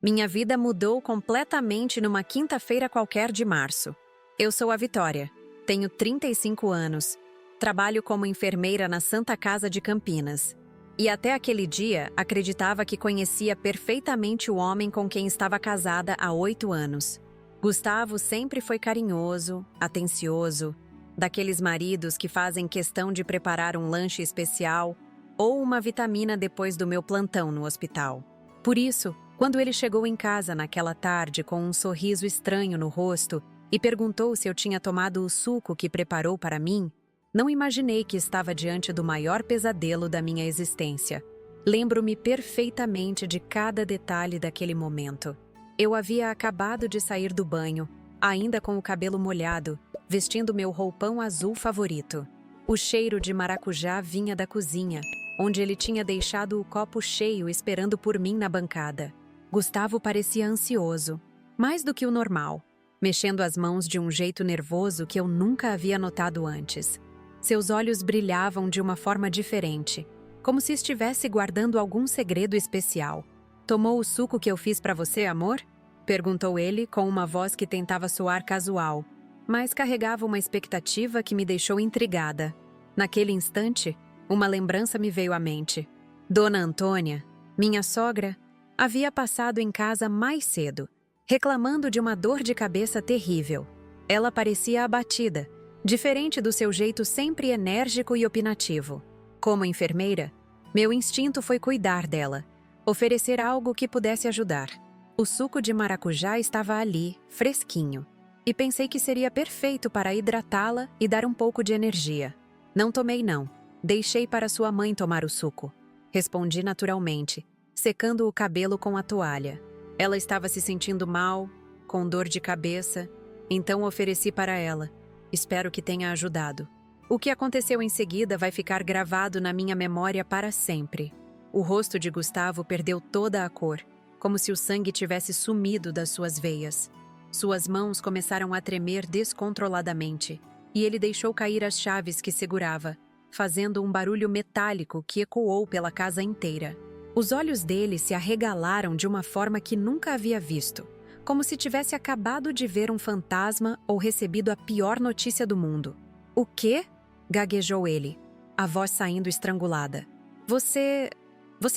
Minha vida mudou completamente numa quinta-feira qualquer de março. Eu sou a Vitória, tenho 35 anos, trabalho como enfermeira na Santa Casa de Campinas. E até aquele dia, acreditava que conhecia perfeitamente o homem com quem estava casada há 8 anos. Gustavo sempre foi carinhoso, atencioso, daqueles maridos que fazem questão de preparar um lanche especial ou uma vitamina depois do meu plantão no hospital. Por isso, quando ele chegou em casa naquela tarde com um sorriso estranho no rosto e perguntou se eu tinha tomado o suco que preparou para mim, não imaginei que estava diante do maior pesadelo da minha existência. Lembro-me perfeitamente de cada detalhe daquele momento. Eu havia acabado de sair do banho, ainda com o cabelo molhado, vestindo meu roupão azul favorito. O cheiro de maracujá vinha da cozinha, onde ele tinha deixado o copo cheio esperando por mim na bancada. Gustavo parecia ansioso, mais do que o normal, mexendo as mãos de um jeito nervoso que eu nunca havia notado antes. Seus olhos brilhavam de uma forma diferente, como se estivesse guardando algum segredo especial. "Tomou o suco que eu fiz para você, amor?" perguntou ele com uma voz que tentava soar casual, mas carregava uma expectativa que me deixou intrigada. Naquele instante, uma lembrança me veio à mente. Dona Antônia, minha sogra, havia passado em casa mais cedo, reclamando de uma dor de cabeça terrível. Ela parecia abatida, diferente do seu jeito sempre enérgico e opinativo. Como enfermeira, meu instinto foi cuidar dela, oferecer algo que pudesse ajudar. O suco de maracujá estava ali, fresquinho, e pensei que seria perfeito para hidratá-la e dar um pouco de energia. "Não tomei não, deixei para sua mãe tomar o suco", respondi naturalmente, secando o cabelo com a toalha. Ela estava se sentindo mal, com dor de cabeça, então ofereci para ela. Espero que tenha ajudado. O que aconteceu em seguida vai ficar gravado na minha memória para sempre. O rosto de Gustavo perdeu toda a cor, como se o sangue tivesse sumido das suas veias. Suas mãos começaram a tremer descontroladamente, e ele deixou cair as chaves que segurava, fazendo um barulho metálico que ecoou pela casa inteira. Os olhos dele se arregalaram de uma forma que nunca havia visto, como se tivesse acabado de ver um fantasma ou recebido a pior notícia do mundo. "O quê?" gaguejou ele, a voz saindo estrangulada. Você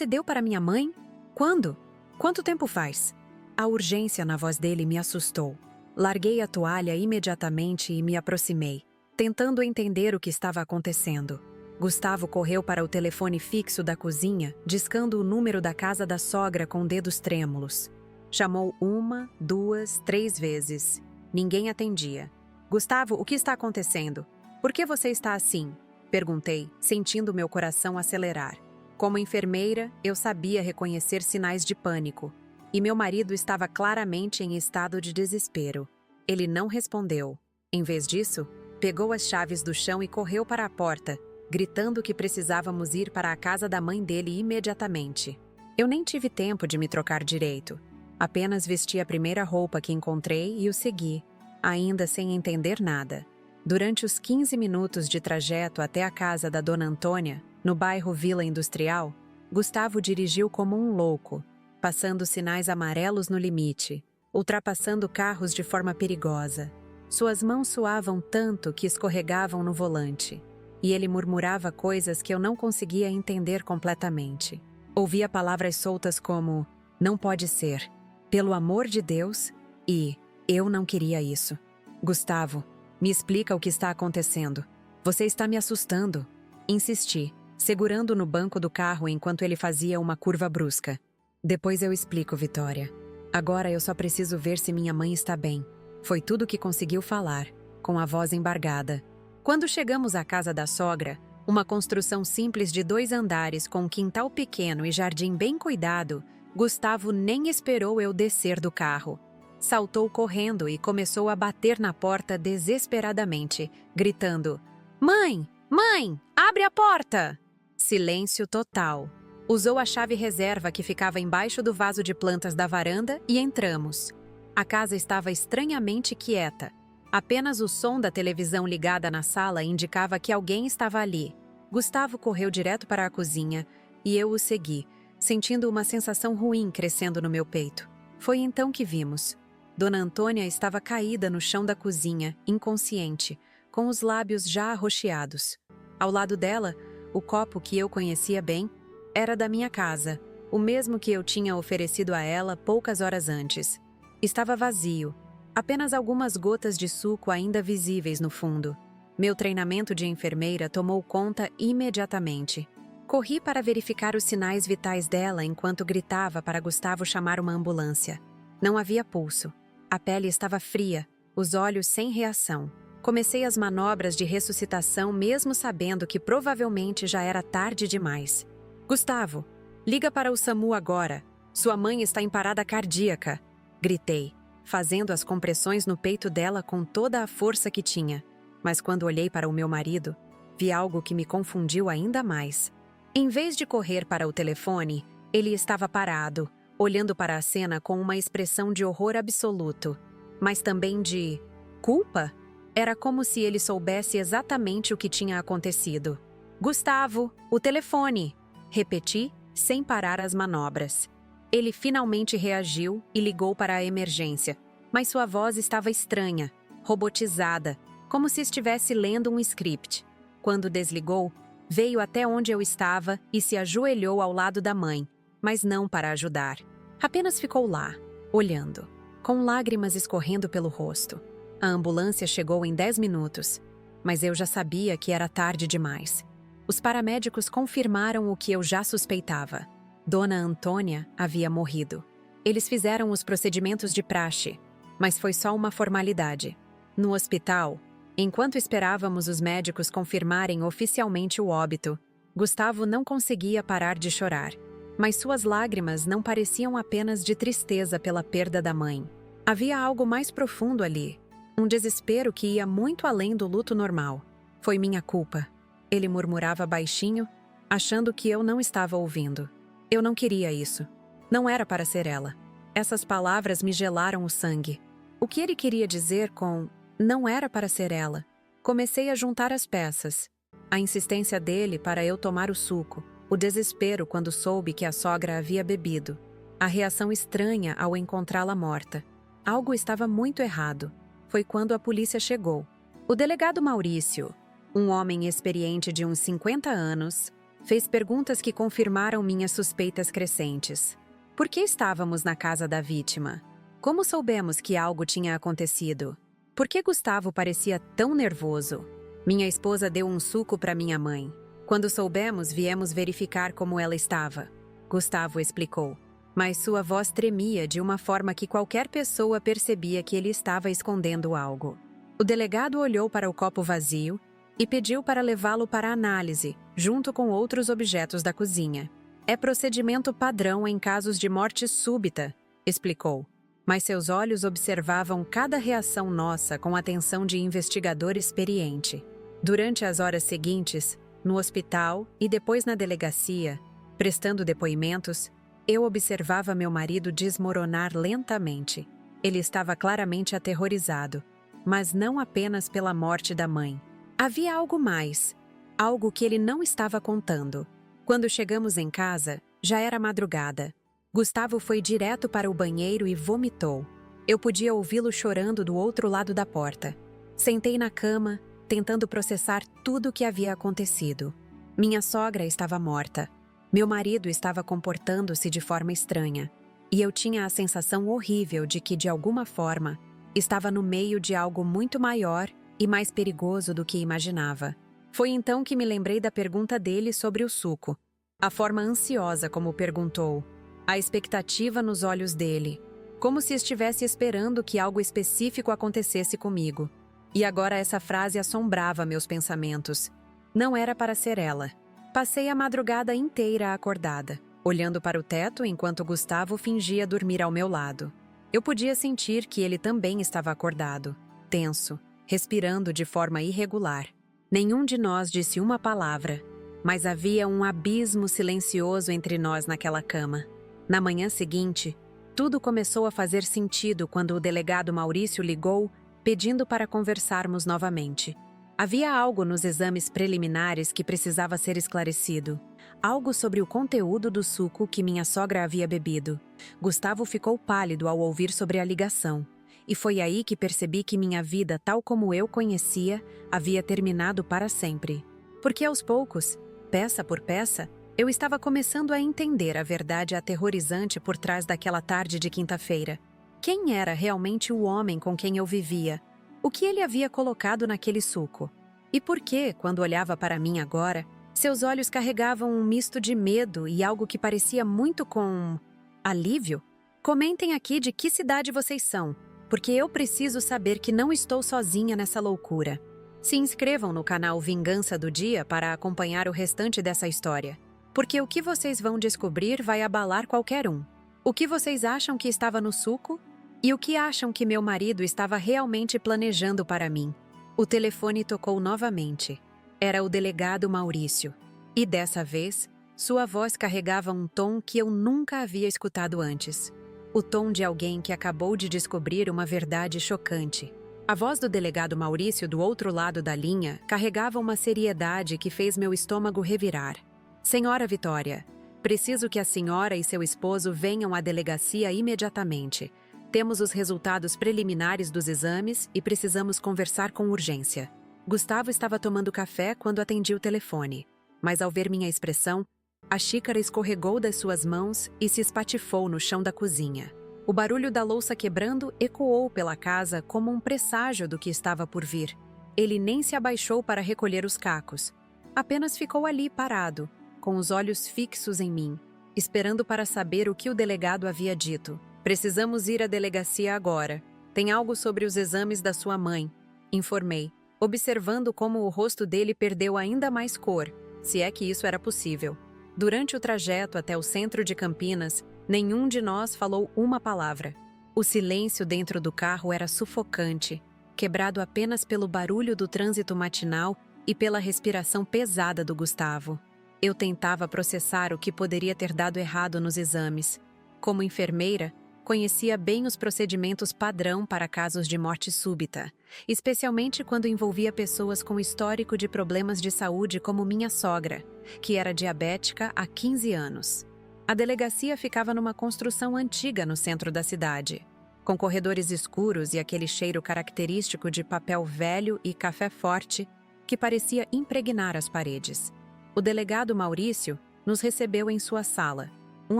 deu para minha mãe? Quando? Quanto tempo faz?" A urgência na voz dele me assustou. Larguei a toalha imediatamente e me aproximei, tentando entender o que estava acontecendo. Gustavo correu para o telefone fixo da cozinha, discando o número da casa da sogra com dedos trêmulos. Chamou 1, 2, 3 vezes. Ninguém atendia. "Gustavo, o que está acontecendo? Por que você está assim?" perguntei, sentindo meu coração acelerar. Como enfermeira, eu sabia reconhecer sinais de pânico, e meu marido estava claramente em estado de desespero. Ele não respondeu. Em vez disso, pegou as chaves do chão e correu para a porta, gritando que precisávamos ir para a casa da mãe dele imediatamente. Eu nem tive tempo de me trocar direito. Apenas vesti a primeira roupa que encontrei e o segui, ainda sem entender nada. Durante os 15 minutos de trajeto até a casa da Dona Antônia, no bairro Vila Industrial, Gustavo dirigiu como um louco, passando sinais amarelos no limite, ultrapassando carros de forma perigosa. Suas mãos suavam tanto que escorregavam no volante, e ele murmurava coisas que eu não conseguia entender completamente. Ouvia palavras soltas como "não pode ser", "pelo amor de Deus" e "eu não queria isso". "Gustavo, me explica o que está acontecendo. Você está me assustando", insisti, segurando no banco do carro enquanto ele fazia uma curva brusca. "Depois eu explico, Vitória. Agora eu só preciso ver se minha mãe está bem", foi tudo que conseguiu falar, com a voz embargada. Quando chegamos à casa da sogra, uma construção simples de 2 andares com um quintal pequeno e jardim bem cuidado, Gustavo nem esperou eu descer do carro. Saltou correndo e começou a bater na porta desesperadamente, gritando: "Mãe! Mãe! Abre a porta!" Silêncio total. Usou a chave reserva que ficava embaixo do vaso de plantas da varanda e entramos. A casa estava estranhamente quieta. Apenas o som da televisão ligada na sala indicava que alguém estava ali. Gustavo correu direto para a cozinha e eu o segui, sentindo uma sensação ruim crescendo no meu peito. Foi então que vimos. Dona Antônia estava caída no chão da cozinha, inconsciente, com os lábios já arroxeados. Ao lado dela, o copo que eu conhecia bem era da minha casa, o mesmo que eu tinha oferecido a ela poucas horas antes. Estava vazio, apenas algumas gotas de suco ainda visíveis no fundo. Meu treinamento de enfermeira tomou conta imediatamente. Corri para verificar os sinais vitais dela enquanto gritava para Gustavo chamar uma ambulância. Não havia pulso. A pele estava fria, os olhos sem reação. Comecei as manobras de ressuscitação mesmo sabendo que provavelmente já era tarde demais. Gustavo, liga para o SAMU agora. Sua mãe está em parada cardíaca. Gritei, fazendo as compressões no peito dela com toda a força que tinha. Mas quando olhei para o meu marido, vi algo que me confundiu ainda mais. Em vez de correr para o telefone, ele estava parado, olhando para a cena com uma expressão de horror absoluto, mas também de culpa. Era como se ele soubesse exatamente o que tinha acontecido. Gustavo, o telefone! Repeti, sem parar as manobras. Ele finalmente reagiu e ligou para a emergência, mas sua voz estava estranha, robotizada, como se estivesse lendo um script. Quando desligou, veio até onde eu estava e se ajoelhou ao lado da mãe, mas não para ajudar. Apenas ficou lá, olhando, com lágrimas escorrendo pelo rosto. A ambulância chegou em 10 minutos, mas eu já sabia que era tarde demais. Os paramédicos confirmaram o que eu já suspeitava. Dona Antônia havia morrido. Eles fizeram os procedimentos de praxe, mas foi só uma formalidade. No hospital, enquanto esperávamos os médicos confirmarem oficialmente o óbito, Gustavo não conseguia parar de chorar. Mas suas lágrimas não pareciam apenas de tristeza pela perda da mãe. Havia algo mais profundo ali, um desespero que ia muito além do luto normal. Foi minha culpa. Ele murmurava baixinho, achando que eu não estava ouvindo. Eu não queria isso. Não era para ser ela. Essas palavras me gelaram o sangue. O que ele queria dizer com "não era para ser ela"? Comecei a juntar as peças. A insistência dele para eu tomar o suco, o desespero quando soube que a sogra havia bebido, a reação estranha ao encontrá-la morta. Algo estava muito errado. Foi quando a polícia chegou. O delegado Maurício, um homem experiente de uns 50 anos, fez perguntas que confirmaram minhas suspeitas crescentes. Por que estávamos na casa da vítima? Como soubemos que algo tinha acontecido? Por que Gustavo parecia tão nervoso? Minha esposa deu um suco para minha mãe. Quando soubemos, viemos verificar como ela estava. Gustavo explicou, mas sua voz tremia de uma forma que qualquer pessoa percebia que ele estava escondendo algo. O delegado olhou para o copo vazio e pediu para levá-lo para análise, junto com outros objetos da cozinha. É procedimento padrão em casos de morte súbita, explicou, mas seus olhos observavam cada reação nossa com atenção de investigador experiente. Durante as horas seguintes, no hospital e depois na delegacia, prestando depoimentos, eu observava meu marido desmoronar lentamente. Ele estava claramente aterrorizado, mas não apenas pela morte da mãe. Havia algo mais, algo que ele não estava contando. Quando chegamos em casa, já era madrugada. Gustavo foi direto para o banheiro e vomitou. Eu podia ouvi-lo chorando do outro lado da porta. Sentei na cama, tentando processar tudo o que havia acontecido. Minha sogra estava morta. Meu marido estava comportando-se de forma estranha. E eu tinha a sensação horrível de que, de alguma forma, estava no meio de algo muito maior e mais perigoso do que imaginava. Foi então que me lembrei da pergunta dele sobre o suco. A forma ansiosa como perguntou. A expectativa nos olhos dele. Como se estivesse esperando que algo específico acontecesse comigo. E agora essa frase assombrava meus pensamentos. Não era para ser ela. Passei a madrugada inteira acordada, olhando para o teto enquanto Gustavo fingia dormir ao meu lado. Eu podia sentir que ele também estava acordado, tenso, respirando de forma irregular. Nenhum de nós disse uma palavra, mas havia um abismo silencioso entre nós naquela cama. Na manhã seguinte, tudo começou a fazer sentido quando o delegado Maurício ligou, pedindo para conversarmos novamente. Havia algo nos exames preliminares que precisava ser esclarecido. algo sobre o conteúdo do suco que minha sogra havia bebido. Gustavo ficou pálido ao ouvir sobre a ligação. E foi aí que percebi que minha vida, tal como eu conhecia, havia terminado para sempre. Porque aos poucos, peça por peça, eu estava começando a entender a verdade aterrorizante por trás daquela tarde de quinta-feira. Quem era realmente o homem com quem eu vivia? O que ele havia colocado naquele suco? E por que, quando olhava para mim agora, seus olhos carregavam um misto de medo e algo que parecia muito com alívio? Comentem aqui de que cidade vocês são, porque eu preciso saber que não estou sozinha nessa loucura. Se inscrevam no canal Vingança do Dia para acompanhar o restante dessa história, porque o que vocês vão descobrir vai abalar qualquer um. O que vocês acham que estava no suco? E o que acham que meu marido estava realmente planejando para mim? O telefone tocou novamente. Era o delegado Maurício. E dessa vez, sua voz carregava um tom que eu nunca havia escutado antes. O tom de alguém que acabou de descobrir uma verdade chocante. A voz do delegado Maurício do outro lado da linha carregava uma seriedade que fez meu estômago revirar. Senhora Vitória, preciso que a senhora e seu esposo venham à delegacia imediatamente. Temos os resultados preliminares dos exames e precisamos conversar com urgência. Gustavo estava tomando café quando atendi o telefone, mas ao ver minha expressão, a xícara escorregou das suas mãos e se espatifou no chão da cozinha. O barulho da louça quebrando ecoou pela casa como um presságio do que estava por vir. Ele nem se abaixou para recolher os cacos. Apenas ficou ali parado, com os olhos fixos em mim, esperando para saber o que o delegado havia dito. Precisamos ir à delegacia agora. Tem algo sobre os exames da sua mãe, informei, observando como o rosto dele perdeu ainda mais cor, se é que isso era possível. Durante o trajeto até o centro de Campinas, nenhum de nós falou uma palavra. O silêncio dentro do carro era sufocante, quebrado apenas pelo barulho do trânsito matinal e pela respiração pesada do Gustavo. Eu tentava processar o que poderia ter dado errado nos exames. Como enfermeira, conhecia bem os procedimentos padrão para casos de morte súbita, especialmente quando envolvia pessoas com histórico de problemas de saúde como minha sogra, que era diabética há 15 anos. A delegacia ficava numa construção antiga no centro da cidade, com corredores escuros e aquele cheiro característico de papel velho e café forte que parecia impregnar as paredes. O delegado Maurício nos recebeu em sua sala, um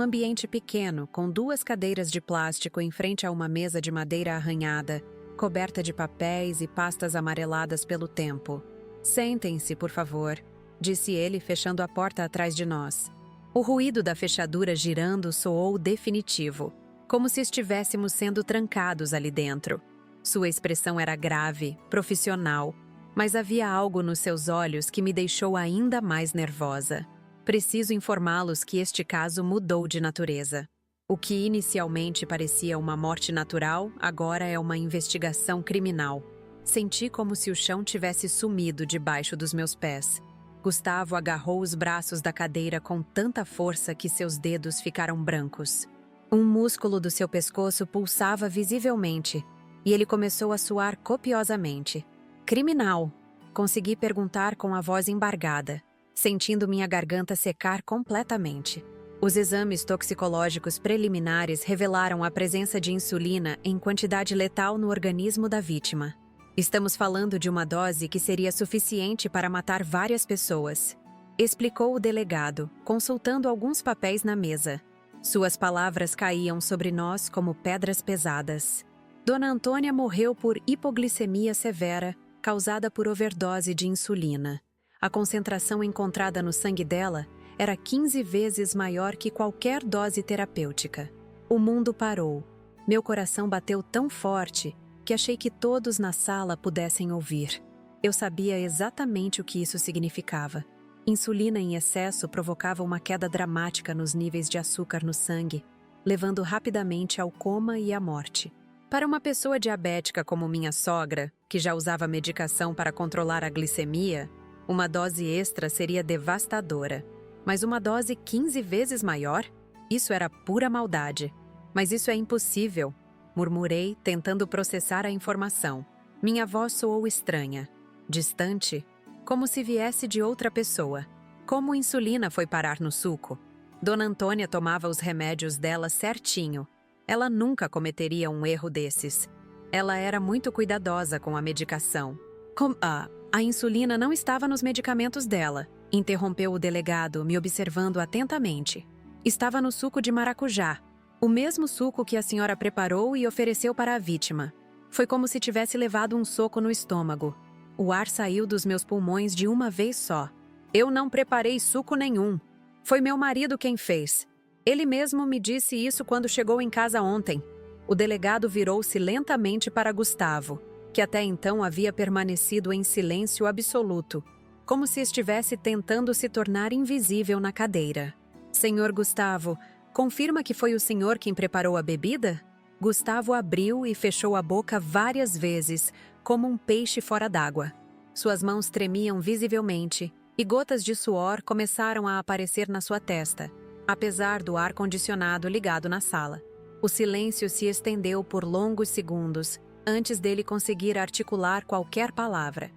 ambiente pequeno, com 2 cadeiras de plástico em frente a uma mesa de madeira arranhada, coberta de papéis e pastas amareladas pelo tempo. Sentem-se, por favor, disse ele, fechando a porta atrás de nós. O ruído da fechadura girando soou definitivo, como se estivéssemos sendo trancados ali dentro. Sua expressão era grave, profissional, mas havia algo nos seus olhos que me deixou ainda mais nervosa. Preciso informá-los que este caso mudou de natureza. O que inicialmente parecia uma morte natural, agora é uma investigação criminal. Senti como se o chão tivesse sumido debaixo dos meus pés. Gustavo agarrou os braços da cadeira com tanta força que seus dedos ficaram brancos. Um músculo do seu pescoço pulsava visivelmente, e ele começou a suar copiosamente. Criminal, consegui perguntar com a voz embargada, sentindo minha garganta secar completamente. Os exames toxicológicos preliminares revelaram a presença de insulina em quantidade letal no organismo da vítima. Estamos falando de uma dose que seria suficiente para matar várias pessoas, explicou o delegado, consultando alguns papéis na mesa. Suas palavras caíam sobre nós como pedras pesadas. Dona Antônia morreu por hipoglicemia severa, causada por overdose de insulina. A concentração encontrada no sangue dela era 15 vezes maior que qualquer dose terapêutica. O mundo parou. Meu coração bateu tão forte que achei que todos na sala pudessem ouvir. Eu sabia exatamente o que isso significava. Insulina em excesso provocava uma queda dramática nos níveis de açúcar no sangue, levando rapidamente ao coma e à morte. Para uma pessoa diabética como minha sogra, que já usava medicação para controlar a glicemia, uma dose extra seria devastadora. Mas uma dose 15 vezes maior? Isso era pura maldade. Mas isso é impossível, murmurei, tentando processar a informação. Minha voz soou estranha, distante, como se viesse de outra pessoa. Como insulina foi parar no suco? Dona Antônia tomava os remédios dela certinho. Ela nunca cometeria um erro desses. Ela era muito cuidadosa com a medicação. A insulina não estava nos medicamentos dela, interrompeu o delegado, me observando atentamente. Estava no suco de maracujá, o mesmo suco que a senhora preparou e ofereceu para a vítima. Foi como se tivesse levado um soco no estômago. O ar saiu dos meus pulmões de uma vez só. Eu não preparei suco nenhum. Foi meu marido quem fez. Ele mesmo me disse isso quando chegou em casa ontem. O delegado virou-se lentamente para Gustavo, que até então havia permanecido em silêncio absoluto, como se estivesse tentando se tornar invisível na cadeira. Senhor Gustavo, confirma que foi o senhor quem preparou a bebida? Gustavo abriu e fechou a boca várias vezes, como um peixe fora d'água. Suas mãos tremiam visivelmente e gotas de suor começaram a aparecer na sua testa, apesar do ar-condicionado ligado na sala. O silêncio se estendeu por longos segundos, antes dele conseguir articular qualquer palavra.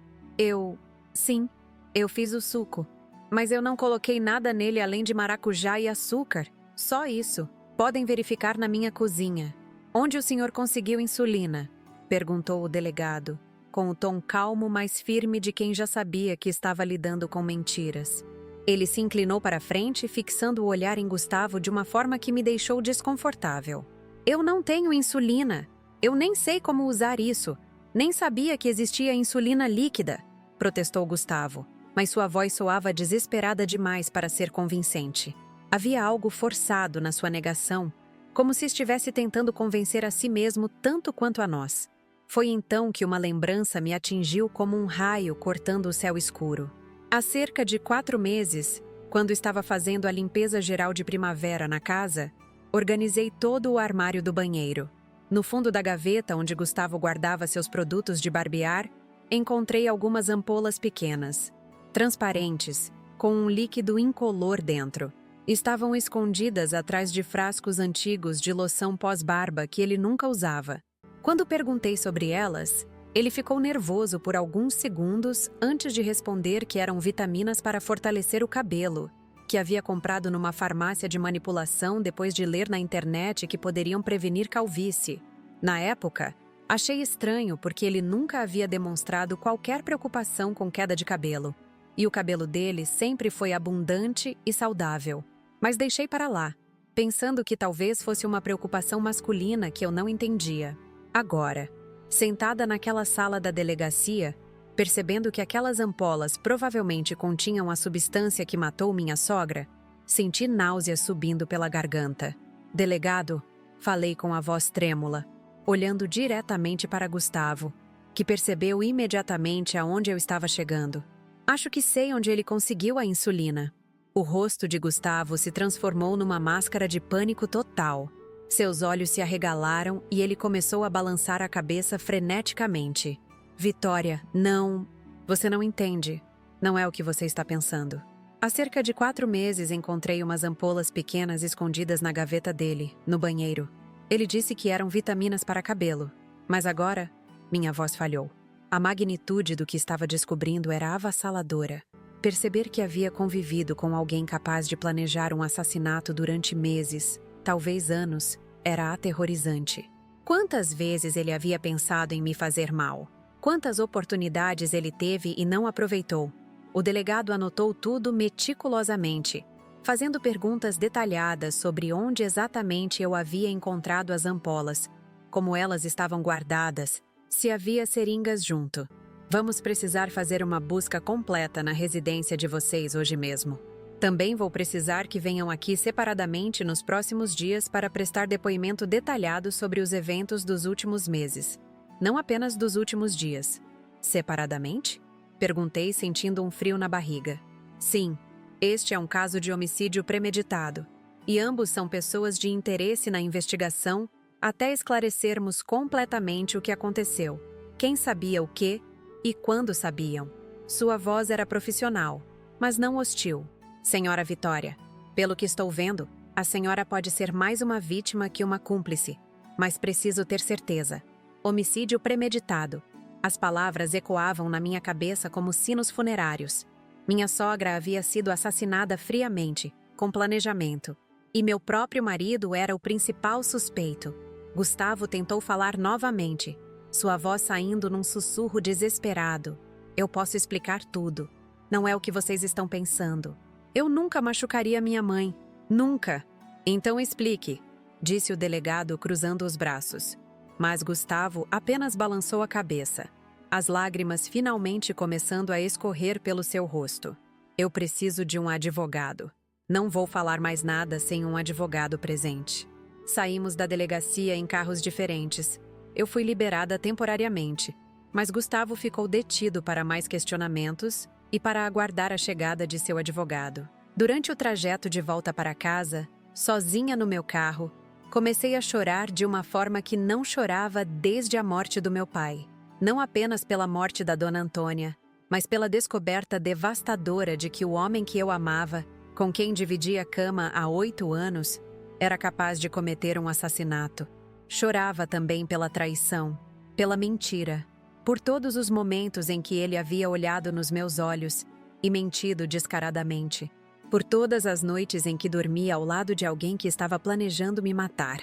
Sim, eu fiz o suco, mas eu não coloquei nada nele além de maracujá e açúcar. Só isso. Podem verificar na minha cozinha. Onde o senhor conseguiu insulina? Perguntou o delegado, com o tom calmo mais firme de quem já sabia que estava lidando com mentiras. Ele se inclinou para frente, fixando o olhar em Gustavo de uma forma que me deixou desconfortável. Eu não tenho insulina. Eu nem sei como usar isso. Nem sabia que existia insulina líquida, protestou Gustavo, mas sua voz soava desesperada demais para ser convincente. Havia algo forçado na sua negação, como se estivesse tentando convencer a si mesmo tanto quanto a nós. Foi então que uma lembrança me atingiu como um raio cortando o céu escuro. Há cerca de 4 meses, quando estava fazendo a limpeza geral de primavera na casa, organizei todo o armário do banheiro. No fundo da gaveta onde Gustavo guardava seus produtos de barbear, encontrei algumas ampolas pequenas, transparentes, com um líquido incolor dentro. Estavam escondidas atrás de frascos antigos de loção pós-barba que ele nunca usava. Quando perguntei sobre elas, ele ficou nervoso por alguns segundos antes de responder que eram vitaminas para fortalecer o cabelo, que havia comprado numa farmácia de manipulação depois de ler na internet que poderiam prevenir calvície. Na época, achei estranho porque ele nunca havia demonstrado qualquer preocupação com queda de cabelo, e o cabelo dele sempre foi abundante e saudável. Mas deixei para lá, pensando que talvez fosse uma preocupação masculina que eu não entendia. Agora, sentada naquela sala da delegacia, percebendo que aquelas ampolas provavelmente continham a substância que matou minha sogra, senti náuseas subindo pela garganta. Delegado, falei com a voz trêmula, olhando diretamente para Gustavo, que percebeu imediatamente aonde eu estava chegando. Acho que sei onde ele conseguiu a insulina. O rosto de Gustavo se transformou numa máscara de pânico total. Seus olhos se arregalaram e ele começou a balançar a cabeça freneticamente. Vitória, não... Você não entende. Não é o que você está pensando. Há cerca de 4 meses encontrei umas ampolas pequenas escondidas na gaveta dele, no banheiro. Ele disse que eram vitaminas para cabelo. Mas agora, minha voz falhou. A magnitude do que estava descobrindo era avassaladora. Perceber que havia convivido com alguém capaz de planejar um assassinato durante meses, talvez anos, era aterrorizante. Quantas vezes ele havia pensado em me fazer mal? Quantas oportunidades ele teve e não aproveitou? O delegado anotou tudo meticulosamente, fazendo perguntas detalhadas sobre onde exatamente eu havia encontrado as ampolas, como elas estavam guardadas, se havia seringas junto. Vamos precisar fazer uma busca completa na residência de vocês hoje mesmo. Também vou precisar que venham aqui separadamente nos próximos dias para prestar depoimento detalhado sobre os eventos dos últimos meses. Não apenas dos últimos dias. Separadamente? Perguntei, sentindo um frio na barriga. Sim, este é um caso de homicídio premeditado. E ambos são pessoas de interesse na investigação até esclarecermos completamente o que aconteceu. Quem sabia o quê e quando sabiam. Sua voz era profissional, mas não hostil. Senhora Vitória, pelo que estou vendo, a senhora pode ser mais uma vítima que uma cúmplice, mas preciso ter certeza. Homicídio premeditado. As palavras ecoavam na minha cabeça como sinos funerários. Minha sogra havia sido assassinada friamente, com planejamento, e meu próprio marido era o principal suspeito. Gustavo tentou falar novamente, sua voz saindo num sussurro desesperado. Eu posso explicar tudo. Não é o que vocês estão pensando. Eu nunca machucaria minha mãe. Nunca. Então explique, disse o delegado cruzando os braços. Mas Gustavo apenas balançou a cabeça, as lágrimas finalmente começando a escorrer pelo seu rosto. Eu preciso de um advogado. Não vou falar mais nada sem um advogado presente. Saímos da delegacia em carros diferentes. Eu fui liberada temporariamente, mas Gustavo ficou detido para mais questionamentos e para aguardar a chegada de seu advogado. Durante o trajeto de volta para casa, sozinha no meu carro, comecei a chorar de uma forma que não chorava desde a morte do meu pai. Não apenas pela morte da dona Antônia, mas pela descoberta devastadora de que o homem que eu amava, com quem dividia a cama há 8 anos, era capaz de cometer um assassinato. Chorava também pela traição, pela mentira, por todos os momentos em que ele havia olhado nos meus olhos e mentido descaradamente, por todas as noites em que dormia ao lado de alguém que estava planejando me matar.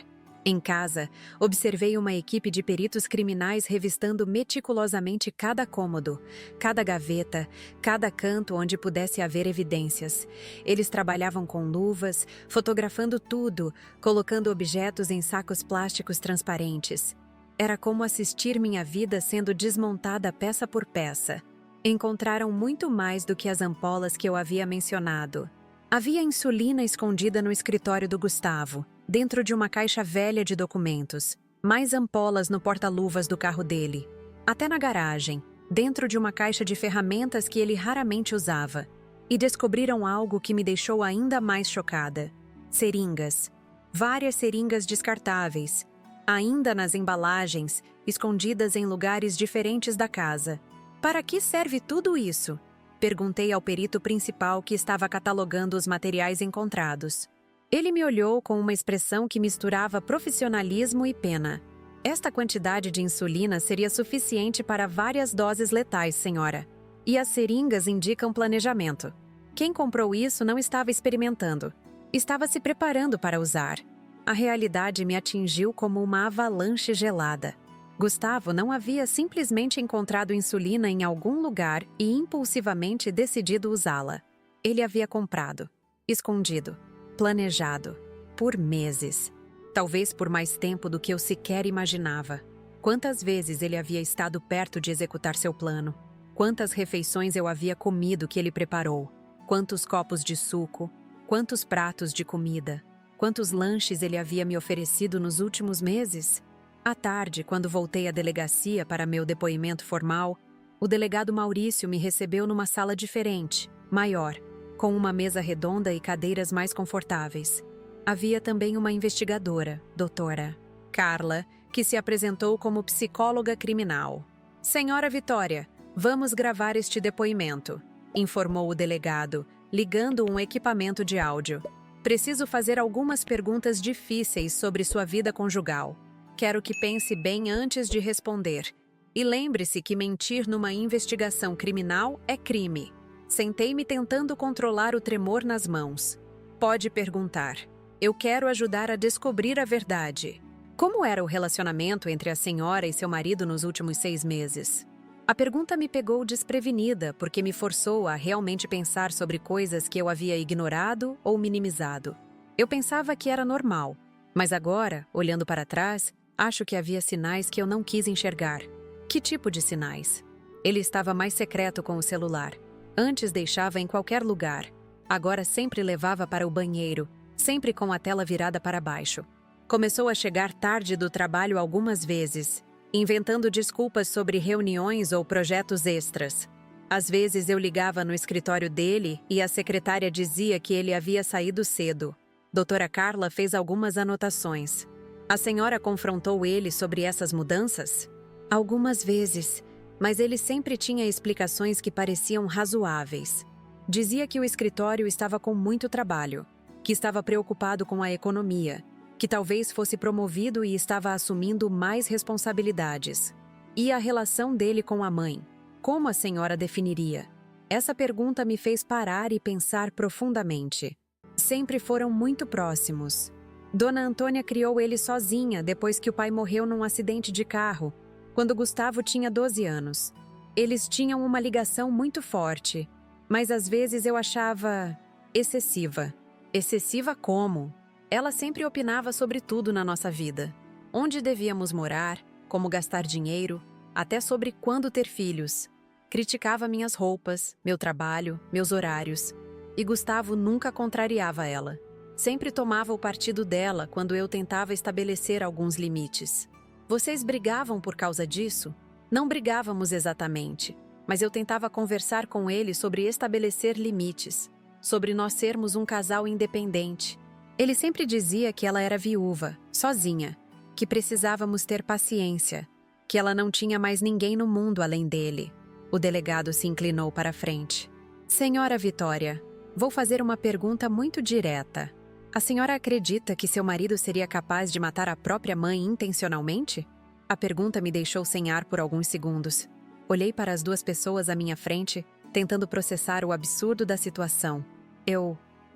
Em casa, observei uma equipe de peritos criminais revistando meticulosamente cada cômodo, cada gaveta, cada canto onde pudesse haver evidências. Eles trabalhavam com luvas, fotografando tudo, colocando objetos em sacos plásticos transparentes. Era como assistir minha vida sendo desmontada peça por peça. Encontraram muito mais do que as ampolas que eu havia mencionado. Havia insulina escondida no escritório do Gustavo, dentro de uma caixa velha de documentos, mais ampolas no porta-luvas do carro dele, até na garagem, dentro de uma caixa de ferramentas que ele raramente usava. E descobriram algo que me deixou ainda mais chocada. Seringas. Várias seringas descartáveis, ainda nas embalagens, escondidas em lugares diferentes da casa. Para que serve tudo isso? Perguntei ao perito principal que estava catalogando os materiais encontrados. Ele me olhou com uma expressão que misturava profissionalismo e pena. Esta quantidade de insulina seria suficiente para várias doses letais, senhora. E as seringas indicam planejamento. Quem comprou isso não estava experimentando. Estava se preparando para usar. A realidade me atingiu como uma avalanche gelada. Gustavo não havia simplesmente encontrado insulina em algum lugar e impulsivamente decidido usá-la. Ele havia comprado, escondido, planejado, por meses. Talvez por mais tempo do que eu sequer imaginava. Quantas vezes ele havia estado perto de executar seu plano? Quantas refeições eu havia comido que ele preparou? Quantos copos de suco? Quantos pratos de comida? Quantos lanches ele havia me oferecido nos últimos meses? À tarde, quando voltei à delegacia para meu depoimento formal, o delegado Maurício me recebeu numa sala diferente, maior, com uma mesa redonda e cadeiras mais confortáveis. Havia também uma investigadora, doutora Carla, que se apresentou como psicóloga criminal. Senhora Vitória, vamos gravar este depoimento, informou o delegado, ligando um equipamento de áudio. Preciso fazer algumas perguntas difíceis sobre sua vida conjugal. Quero que pense bem antes de responder. E lembre-se que mentir numa investigação criminal é crime. Sentei-me tentando controlar o tremor nas mãos. Pode perguntar. Eu quero ajudar a descobrir a verdade. Como era o relacionamento entre a senhora e seu marido nos últimos 6 meses? A pergunta me pegou desprevenida porque me forçou a realmente pensar sobre coisas que eu havia ignorado ou minimizado. Eu pensava que era normal, mas agora, olhando para trás, acho que havia sinais que eu não quis enxergar. Que tipo de sinais? Ele estava mais secreto com o celular. Antes deixava em qualquer lugar. Agora sempre levava para o banheiro, sempre com a tela virada para baixo. Começou a chegar tarde do trabalho algumas vezes, inventando desculpas sobre reuniões ou projetos extras. Às vezes eu ligava no escritório dele e a secretária dizia que ele havia saído cedo. Doutora Carla fez algumas anotações. A senhora confrontou ele sobre essas mudanças? Algumas vezes, mas ele sempre tinha explicações que pareciam razoáveis. Dizia que o escritório estava com muito trabalho, que estava preocupado com a economia, que talvez fosse promovido e estava assumindo mais responsabilidades. E a relação dele com a mãe? Como a senhora definiria? Essa pergunta me fez parar e pensar profundamente. Sempre foram muito próximos. Dona Antônia criou ele sozinha depois que o pai morreu num acidente de carro, quando Gustavo tinha 12 anos. Eles tinham uma ligação muito forte, mas às vezes eu achava excessiva. Excessiva como? Ela sempre opinava sobre tudo na nossa vida. Onde devíamos morar, como gastar dinheiro, até sobre quando ter filhos. Criticava minhas roupas, meu trabalho, meus horários. E Gustavo nunca contrariava ela. Sempre tomava o partido dela quando eu tentava estabelecer alguns limites. Vocês brigavam por causa disso? Não brigávamos exatamente, mas eu tentava conversar com ele sobre estabelecer limites, sobre nós sermos um casal independente. Ele sempre dizia que ela era viúva, sozinha, que precisávamos ter paciência, que ela não tinha mais ninguém no mundo além dele. O delegado se inclinou para a frente. Senhora Vitória, vou fazer uma pergunta muito direta. A senhora acredita que seu marido seria capaz de matar a própria mãe intencionalmente? A pergunta me deixou sem ar por alguns segundos. Olhei para as duas pessoas à minha frente, tentando processar o absurdo da situação.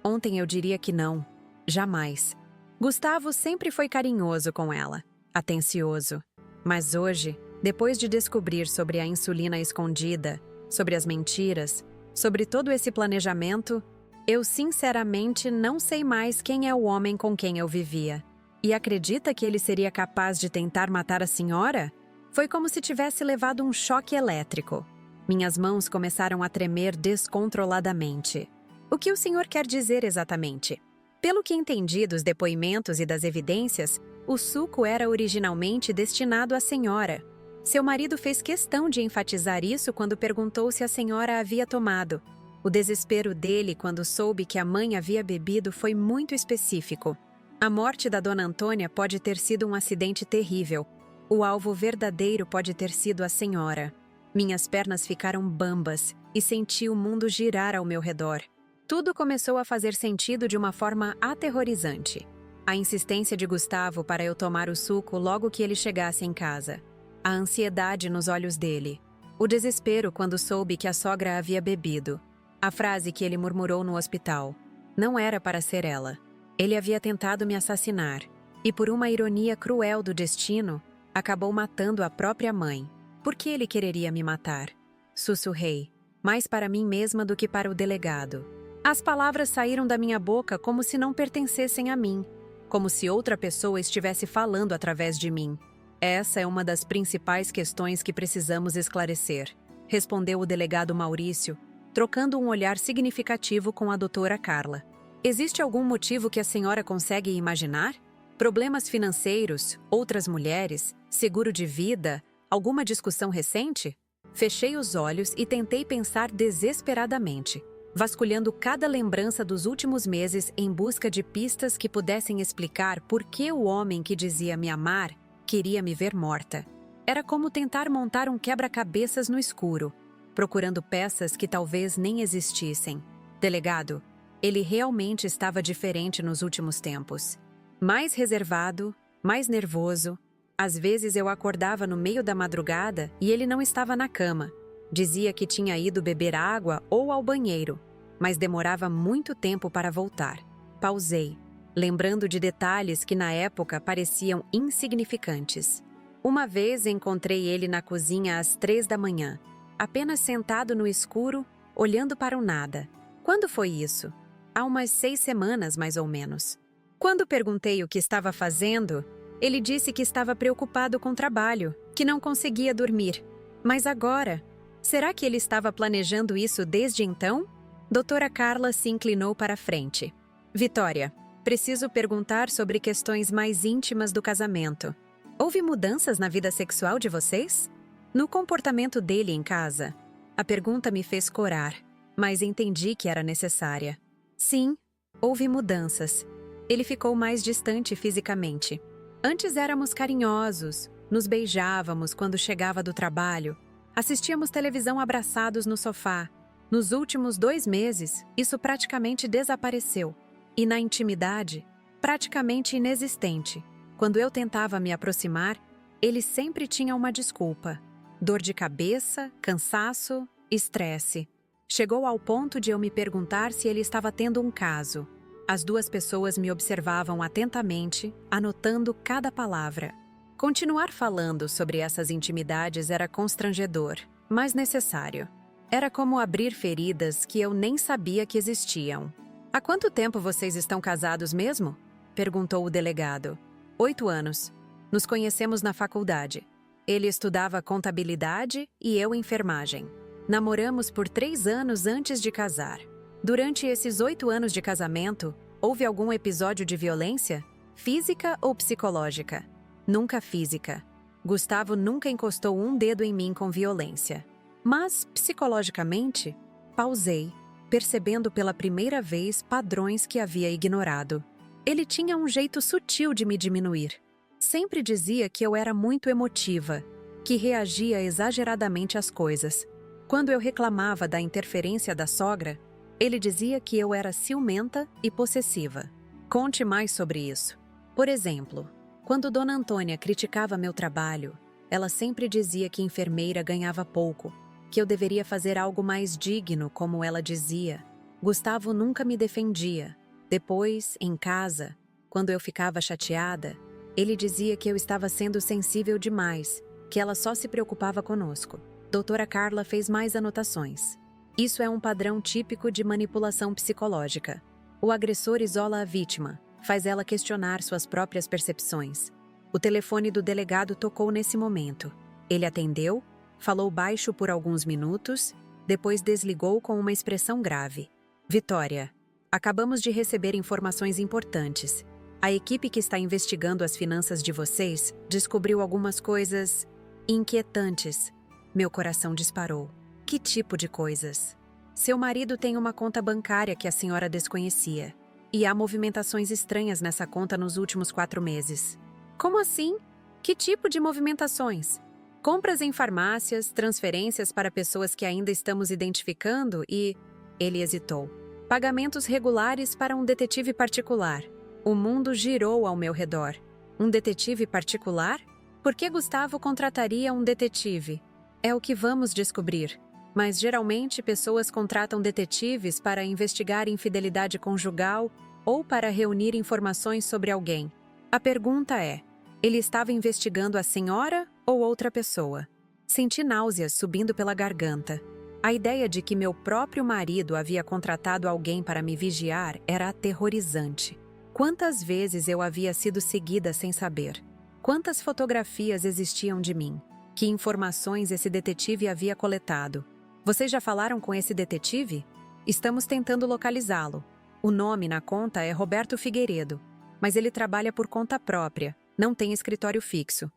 Ontem eu diria que não. Jamais. Gustavo sempre foi carinhoso com ela, atencioso. Mas hoje, depois de descobrir sobre a insulina escondida, sobre as mentiras, sobre todo esse planejamento, eu sinceramente não sei mais quem é o homem com quem eu vivia. E acredita que ele seria capaz de tentar matar a senhora? Foi como se tivesse levado um choque elétrico. Minhas mãos começaram a tremer descontroladamente. O que o senhor quer dizer exatamente? Pelo que entendi dos depoimentos e das evidências, o suco era originalmente destinado à senhora. Seu marido fez questão de enfatizar isso quando perguntou se a senhora havia tomado. O desespero dele quando soube que a mãe havia bebido foi muito específico. A morte da Dona Antônia pode ter sido um acidente terrível. O alvo verdadeiro pode ter sido a senhora. Minhas pernas ficaram bambas e senti o mundo girar ao meu redor. Tudo começou a fazer sentido de uma forma aterrorizante. A insistência de Gustavo para eu tomar o suco logo que ele chegasse em casa. A ansiedade nos olhos dele. O desespero quando soube que a sogra havia bebido. A frase que ele murmurou no hospital. Não era para ser ela. Ele havia tentado me assassinar. E por uma ironia cruel do destino, acabou matando a própria mãe. Por que ele quereria me matar? Sussurrei, mais para mim mesma do que para o delegado. As palavras saíram da minha boca como se não pertencessem a mim, como se outra pessoa estivesse falando através de mim. Essa é uma das principais questões que precisamos esclarecer, respondeu o delegado Maurício, trocando um olhar significativo com a doutora Carla. Existe algum motivo que a senhora consegue imaginar? Problemas financeiros, outras mulheres, seguro de vida, alguma discussão recente? Fechei os olhos e tentei pensar desesperadamente, vasculhando cada lembrança dos últimos meses em busca de pistas que pudessem explicar por que o homem que dizia me amar queria me ver morta. Era como tentar montar um quebra-cabeças no escuro, procurando peças que talvez nem existissem. Delegado, ele realmente estava diferente nos últimos tempos. Mais reservado, mais nervoso. Às vezes eu acordava no meio da madrugada e ele não estava na cama. Dizia que tinha ido beber água ou ao banheiro, mas demorava muito tempo para voltar. Pausei, lembrando de detalhes que na época pareciam insignificantes. Uma vez encontrei ele na cozinha às 3 da manhã, apenas sentado no escuro, olhando para o nada. Quando foi isso? Há umas 6 semanas, mais ou menos. Quando perguntei o que estava fazendo, ele disse que estava preocupado com o trabalho, que não conseguia dormir. Mas agora, será que ele estava planejando isso desde então? Doutora Carla se inclinou para a frente. Vitória, preciso perguntar sobre questões mais íntimas do casamento. Houve mudanças na vida sexual de vocês? No comportamento dele em casa? A pergunta me fez corar, mas entendi que era necessária. Sim, houve mudanças. Ele ficou mais distante fisicamente. Antes éramos carinhosos, nos beijávamos quando chegava do trabalho, assistíamos televisão abraçados no sofá. Nos últimos 2 meses, isso praticamente desapareceu. E na intimidade, praticamente inexistente. Quando eu tentava me aproximar, ele sempre tinha uma desculpa. Dor de cabeça, cansaço, estresse. Chegou ao ponto de eu me perguntar se ele estava tendo um caso. As duas pessoas me observavam atentamente, anotando cada palavra. Continuar falando sobre essas intimidades era constrangedor, mas necessário. Era como abrir feridas que eu nem sabia que existiam. "Há quanto tempo vocês estão casados mesmo?" perguntou o delegado. 8 anos. Nos conhecemos na faculdade. Ele estudava contabilidade e eu enfermagem. Namoramos por 3 anos antes de casar. Durante esses 8 anos de casamento, houve algum episódio de violência? Física ou psicológica? Nunca física. Gustavo nunca encostou um dedo em mim com violência. Mas, psicologicamente, pausei, percebendo pela primeira vez padrões que havia ignorado. Ele tinha um jeito sutil de me diminuir. Sempre dizia que eu era muito emotiva, que reagia exageradamente às coisas. Quando eu reclamava da interferência da sogra, ele dizia que eu era ciumenta e possessiva. Conte mais sobre isso. Por exemplo, quando Dona Antônia criticava meu trabalho, ela sempre dizia que enfermeira ganhava pouco, que eu deveria fazer algo mais digno, como ela dizia. Gustavo nunca me defendia. Depois, em casa, quando eu ficava chateada, ele dizia que eu estava sendo sensível demais, que ela só se preocupava conosco. Doutora Carla fez mais anotações. Isso é um padrão típico de manipulação psicológica. O agressor isola a vítima, faz ela questionar suas próprias percepções. O telefone do delegado tocou nesse momento. Ele atendeu, falou baixo por alguns minutos, depois desligou com uma expressão grave. "Vitória, acabamos de receber informações importantes. A equipe que está investigando as finanças de vocês descobriu algumas coisas inquietantes." Meu coração disparou. Que tipo de coisas? Seu marido tem uma conta bancária que a senhora desconhecia. E há movimentações estranhas nessa conta nos últimos 4 meses. Como assim? Que tipo de movimentações? Compras em farmácias, transferências para pessoas que ainda estamos identificando e... Ele hesitou. Pagamentos regulares para um detetive particular. O mundo girou ao meu redor. Um detetive particular? Por que Gustavo contrataria um detetive? É o que vamos descobrir. Mas geralmente pessoas contratam detetives para investigar infidelidade conjugal ou para reunir informações sobre alguém. A pergunta é: ele estava investigando a senhora ou outra pessoa? Senti náuseas subindo pela garganta. A ideia de que meu próprio marido havia contratado alguém para me vigiar era aterrorizante. Quantas vezes eu havia sido seguida sem saber? Quantas fotografias existiam de mim? Que informações esse detetive havia coletado? Vocês já falaram com esse detetive? Estamos tentando localizá-lo. O nome na conta é Roberto Figueiredo, mas ele trabalha por conta própria, não tem escritório fixo.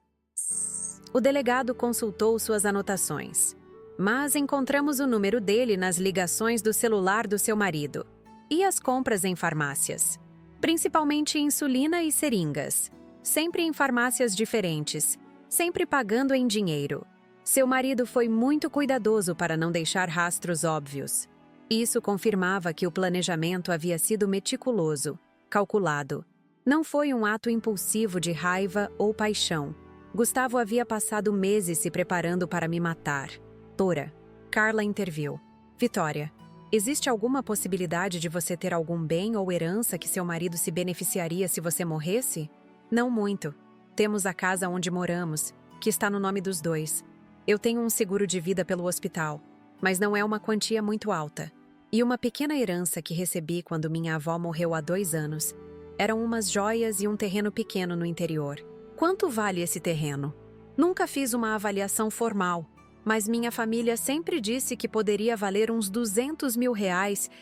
O delegado consultou suas anotações. Mas encontramos o número dele nas ligações do celular do seu marido. E as compras em farmácias? Principalmente insulina e seringas. Sempre em farmácias diferentes. Sempre pagando em dinheiro. Seu marido foi muito cuidadoso para não deixar rastros óbvios. Isso confirmava que o planejamento havia sido meticuloso, calculado. Não foi um ato impulsivo de raiva ou paixão. Gustavo havia passado meses se preparando para me matar. Doutora, Carla interviu. Vitória, existe alguma possibilidade de você ter algum bem ou herança que seu marido se beneficiaria se você morresse? Não muito. Temos a casa onde moramos, que está no nome dos dois. Eu tenho um seguro de vida pelo hospital, mas não é uma quantia muito alta. E uma pequena herança que recebi quando minha avó morreu há 2 anos. Eram umas joias e um terreno pequeno no interior. Quanto vale esse terreno? Nunca fiz uma avaliação formal, mas minha família sempre disse que poderia valer uns R$200 mil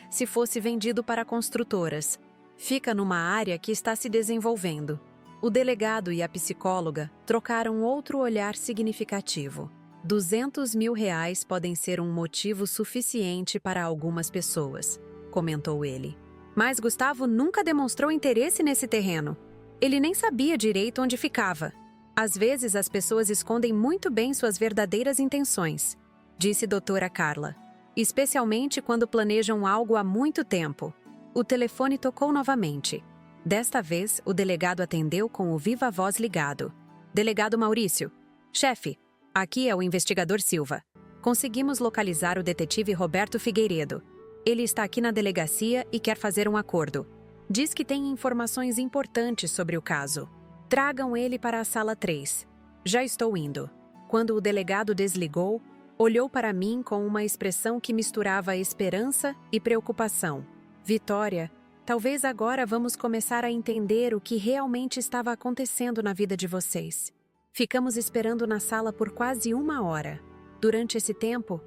se fosse vendido para construtoras. Fica numa área que está se desenvolvendo. O delegado e a psicóloga trocaram outro olhar significativo. R$200 mil podem ser um motivo suficiente para algumas pessoas, comentou ele. Mas Gustavo nunca demonstrou interesse nesse terreno. Ele nem sabia direito onde ficava. Às vezes as pessoas escondem muito bem suas verdadeiras intenções, disse doutora Carla, especialmente quando planejam algo há muito tempo. O telefone tocou novamente. Desta vez, o delegado atendeu com o viva-voz ligado. Delegado Maurício. Chefe, aqui é o investigador Silva. Conseguimos localizar o detetive Roberto Figueiredo. Ele está aqui na delegacia e quer fazer um acordo. Diz que tem informações importantes sobre o caso. Tragam ele para a sala 3. Já estou indo. Quando o delegado desligou, olhou para mim com uma expressão que misturava esperança e preocupação. Vitória, talvez agora vamos começar a entender o que realmente estava acontecendo na vida de vocês. Ficamos esperando na sala por quase 1 hora. Durante esse tempo,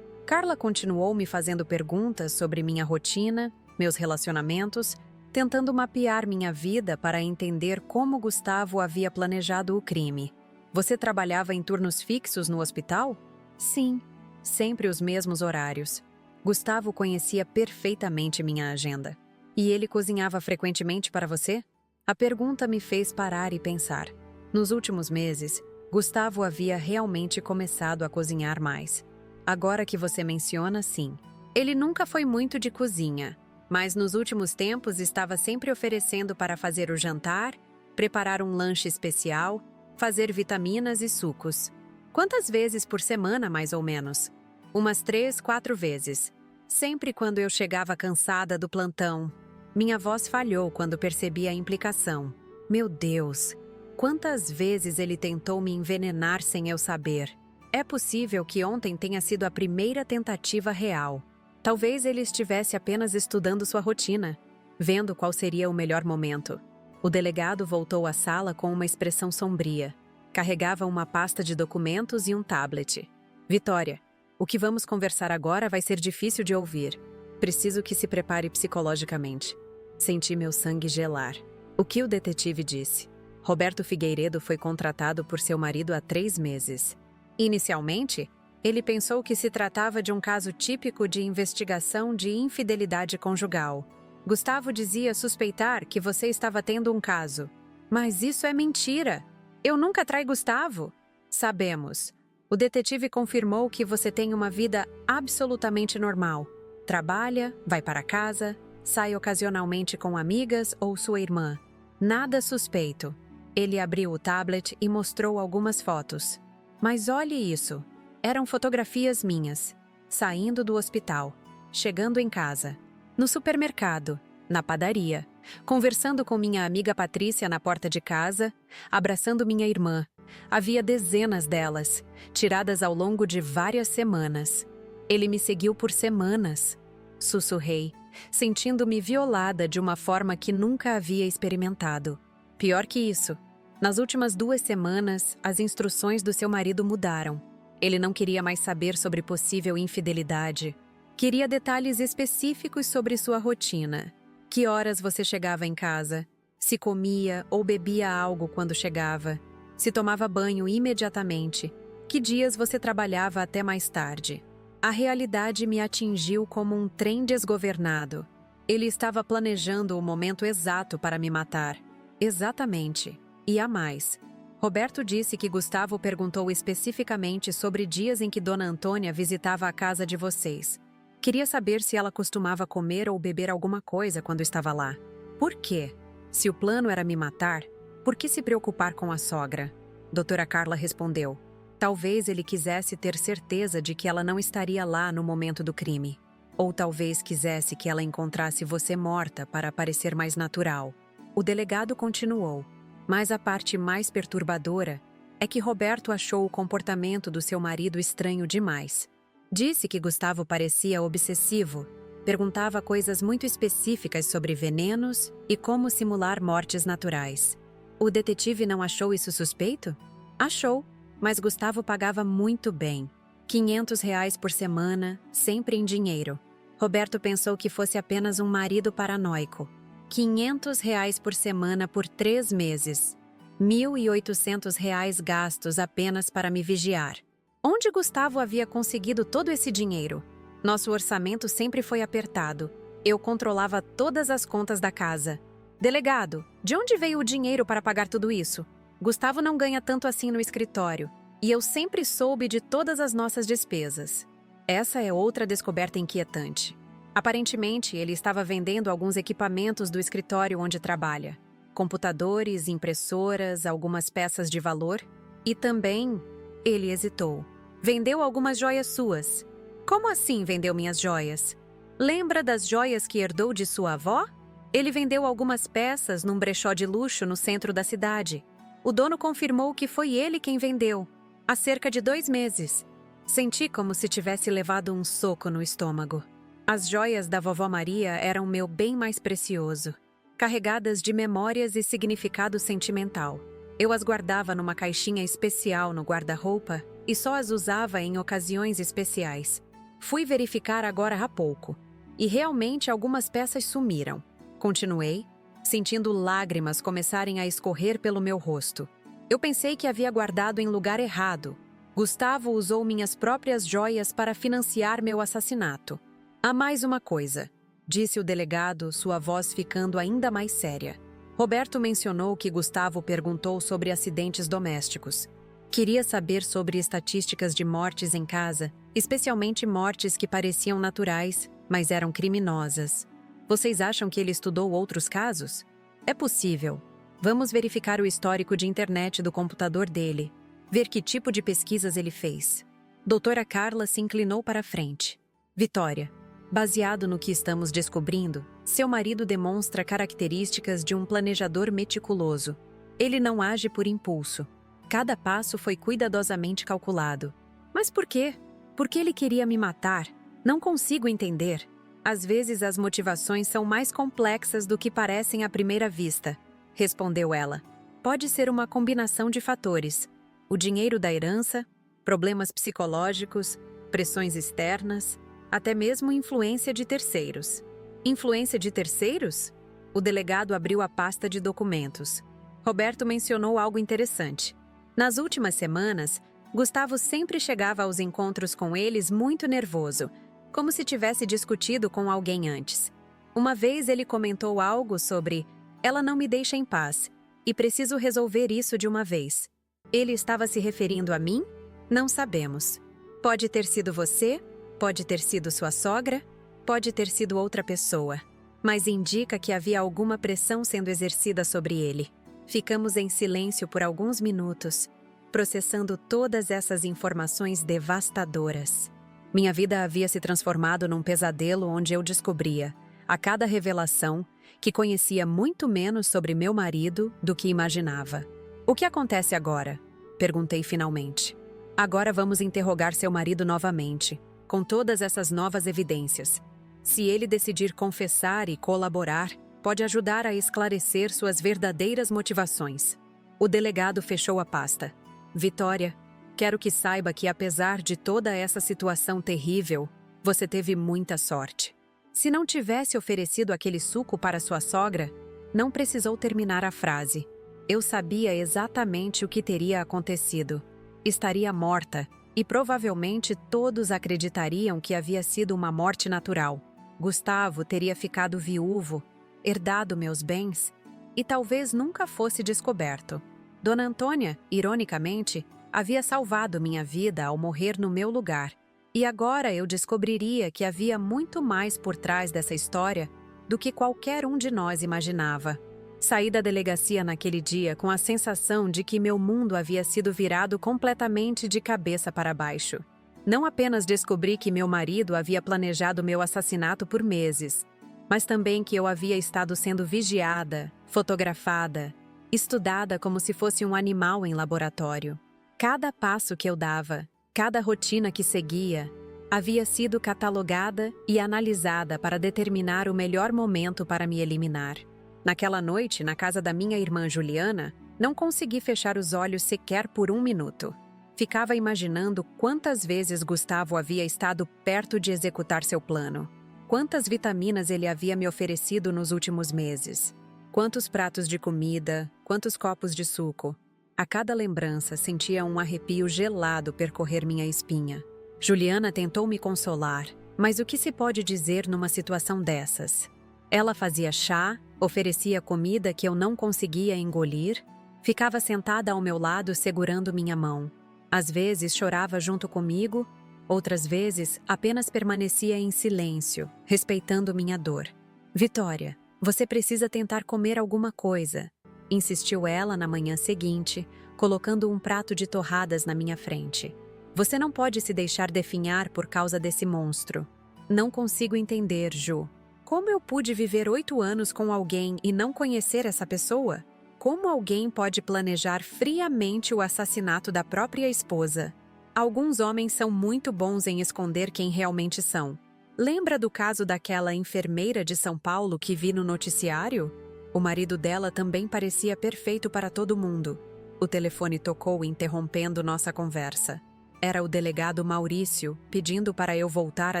Carla continuou me fazendo perguntas sobre minha rotina, meus relacionamentos, tentando mapear minha vida para entender como Gustavo havia planejado o crime. Você trabalhava em turnos fixos no hospital? Sim, sempre os mesmos horários. Gustavo conhecia perfeitamente minha agenda. E ele cozinhava frequentemente para você? A pergunta me fez parar e pensar. Nos últimos meses, Gustavo havia realmente começado a cozinhar mais. Agora que você menciona, sim. Ele nunca foi muito de cozinha, mas nos últimos tempos estava sempre oferecendo para fazer o jantar, preparar um lanche especial, fazer vitaminas e sucos. Quantas vezes por semana, mais ou menos? Umas 3, 4 vezes. Sempre quando eu chegava cansada do plantão. Minha voz falhou quando percebi a implicação. Meu Deus! Quantas vezes ele tentou me envenenar sem eu saber? É possível que ontem tenha sido a primeira tentativa real. Talvez ele estivesse apenas estudando sua rotina, vendo qual seria o melhor momento. O delegado voltou à sala com uma expressão sombria. Carregava uma pasta de documentos e um tablet. Vitória, o que vamos conversar agora vai ser difícil de ouvir. Preciso que se prepare psicologicamente. Senti meu sangue gelar. O que o detetive disse? Roberto Figueiredo foi contratado por seu marido há 3 meses. Inicialmente, ele pensou que se tratava de um caso típico de investigação de infidelidade conjugal. Gustavo dizia suspeitar que você estava tendo um caso. Mas isso é mentira! Eu nunca traí Gustavo! Sabemos. O detetive confirmou que você tem uma vida absolutamente normal. Trabalha, vai para casa, sai ocasionalmente com amigas ou sua irmã. Nada suspeito. Ele abriu o tablet e mostrou algumas fotos. Mas olhe isso. Eram fotografias minhas. Saindo do hospital. Chegando em casa. No supermercado. Na padaria. Conversando com minha amiga Patrícia na porta de casa. Abraçando minha irmã. Havia dezenas delas. Tiradas ao longo de várias semanas. Ele me seguiu por semanas. Sussurrei, sentindo-me violada de uma forma que nunca havia experimentado. Pior que isso, nas últimas 2 semanas, as instruções do seu marido mudaram. Ele não queria mais saber sobre possível infidelidade. Queria detalhes específicos sobre sua rotina. Que horas você chegava em casa? Se comia ou bebia algo quando chegava? Se tomava banho imediatamente? Que dias você trabalhava até mais tarde? A realidade me atingiu como um trem desgovernado. Ele estava planejando o momento exato para me matar. Exatamente. E há mais. Roberto disse que Gustavo perguntou especificamente sobre dias em que Dona Antônia visitava a casa de vocês. Queria saber se ela costumava comer ou beber alguma coisa quando estava lá. Por quê? Se o plano era me matar, por que se preocupar com a sogra? Doutora Carla respondeu. Talvez ele quisesse ter certeza de que ela não estaria lá no momento do crime. Ou talvez quisesse que ela encontrasse você morta para parecer mais natural. O delegado continuou. Mas a parte mais perturbadora é que Roberto achou o comportamento do seu marido estranho demais. Disse que Gustavo parecia obsessivo, perguntava coisas muito específicas sobre venenos e como simular mortes naturais. O detetive não achou isso suspeito? Achou. Mas Gustavo pagava muito bem. R$ 500 por semana, sempre em dinheiro. Roberto pensou que fosse apenas um marido paranoico. R$ 500 por semana por 3 meses. R$ 1.800 gastos apenas para me vigiar. Onde Gustavo havia conseguido todo esse dinheiro? Nosso orçamento sempre foi apertado. Eu controlava todas as contas da casa. Delegado, de onde veio o dinheiro para pagar tudo isso? Gustavo não ganha tanto assim no escritório, e eu sempre soube de todas as nossas despesas. Essa é outra descoberta inquietante. Aparentemente, ele estava vendendo alguns equipamentos do escritório onde trabalha. Computadores, impressoras, algumas peças de valor. E também, ele hesitou. Vendeu algumas joias suas. Como assim vendeu minhas joias? Lembra das joias que herdou de sua avó? Ele vendeu algumas peças num brechó de luxo no centro da cidade. O dono confirmou que foi ele quem vendeu, há cerca de 2 meses. Senti como se tivesse levado um soco no estômago. As joias da vovó Maria eram meu bem mais precioso, carregadas de memórias e significado sentimental. Eu as guardava numa caixinha especial no guarda-roupa e só as usava em ocasiões especiais. Fui verificar agora há pouco, e realmente algumas peças sumiram. Continuei, sentindo lágrimas começarem a escorrer pelo meu rosto. Eu pensei que havia guardado em lugar errado. Gustavo usou minhas próprias joias para financiar meu assassinato. Há mais uma coisa, disse o delegado, sua voz ficando ainda mais séria. Roberto mencionou que Gustavo perguntou sobre acidentes domésticos. Queria saber sobre estatísticas de mortes em casa, especialmente mortes que pareciam naturais, mas eram criminosas. Vocês acham que ele estudou outros casos? É possível. Vamos verificar o histórico de internet do computador dele, ver que tipo de pesquisas ele fez. Doutora Carla se inclinou para a frente. Vitória, baseado no que estamos descobrindo, seu marido demonstra características de um planejador meticuloso. Ele não age por impulso. Cada passo foi cuidadosamente calculado. Mas por quê? Por que ele queria me matar? Não consigo entender. Às vezes as motivações são mais complexas do que parecem à primeira vista, respondeu ela. Pode ser uma combinação de fatores. O dinheiro da herança, problemas psicológicos, pressões externas, até mesmo influência de terceiros. Influência de terceiros? O delegado abriu a pasta de documentos. Roberto mencionou algo interessante. Nas últimas semanas, Gustavo sempre chegava aos encontros com eles muito nervoso, como se tivesse discutido com alguém antes. Uma vez ele comentou algo sobre "ela não me deixa em paz, e preciso resolver isso de uma vez". Ele estava se referindo a mim? Não sabemos. Pode ter sido você, pode ter sido sua sogra, pode ter sido outra pessoa, mas indica que havia alguma pressão sendo exercida sobre ele. Ficamos em silêncio por alguns minutos, processando todas essas informações devastadoras. Minha vida havia se transformado num pesadelo onde eu descobria, a cada revelação, que conhecia muito menos sobre meu marido do que imaginava. O que acontece agora? Perguntei finalmente. Agora vamos interrogar seu marido novamente, com todas essas novas evidências. Se ele decidir confessar e colaborar, pode ajudar a esclarecer suas verdadeiras motivações. O delegado fechou a pasta. Vitória, quero que saiba que apesar de toda essa situação terrível, você teve muita sorte. Se não tivesse oferecido aquele suco para sua sogra, não precisou terminar a frase. Eu sabia exatamente o que teria acontecido. Estaria morta, e provavelmente todos acreditariam que havia sido uma morte natural. Gustavo teria ficado viúvo, herdado meus bens, e talvez nunca fosse descoberto. Dona Antônia, ironicamente, havia salvado minha vida ao morrer no meu lugar, e agora eu descobriria que havia muito mais por trás dessa história do que qualquer um de nós imaginava. Saí da delegacia naquele dia com a sensação de que meu mundo havia sido virado completamente de cabeça para baixo. Não apenas descobri que meu marido havia planejado meu assassinato por meses, mas também que eu havia estado sendo vigiada, fotografada, estudada como se fosse um animal em laboratório. Cada passo que eu dava, cada rotina que seguia, havia sido catalogada e analisada para determinar o melhor momento para me eliminar. Naquela noite, na casa da minha irmã Juliana, não consegui fechar os olhos sequer por 1 minuto. Ficava imaginando quantas vezes Gustavo havia estado perto de executar seu plano. Quantas vitaminas ele havia me oferecido nos últimos meses. Quantos pratos de comida, quantos copos de suco. A cada lembrança sentia um arrepio gelado percorrer minha espinha. Juliana tentou me consolar, mas o que se pode dizer numa situação dessas? Ela fazia chá, oferecia comida que eu não conseguia engolir, ficava sentada ao meu lado segurando minha mão. Às vezes chorava junto comigo, outras vezes apenas permanecia em silêncio, respeitando minha dor. Vitória, você precisa tentar comer alguma coisa, insistiu ela na manhã seguinte, colocando um prato de torradas na minha frente. Você não pode se deixar definhar por causa desse monstro. Não consigo entender, Ju. Como eu pude viver 8 anos com alguém e não conhecer essa pessoa? Como alguém pode planejar friamente o assassinato da própria esposa? Alguns homens são muito bons em esconder quem realmente são. Lembra do caso daquela enfermeira de São Paulo que vi no noticiário? O marido dela também parecia perfeito para todo mundo. O telefone tocou, interrompendo nossa conversa. Era o delegado Maurício, pedindo para eu voltar à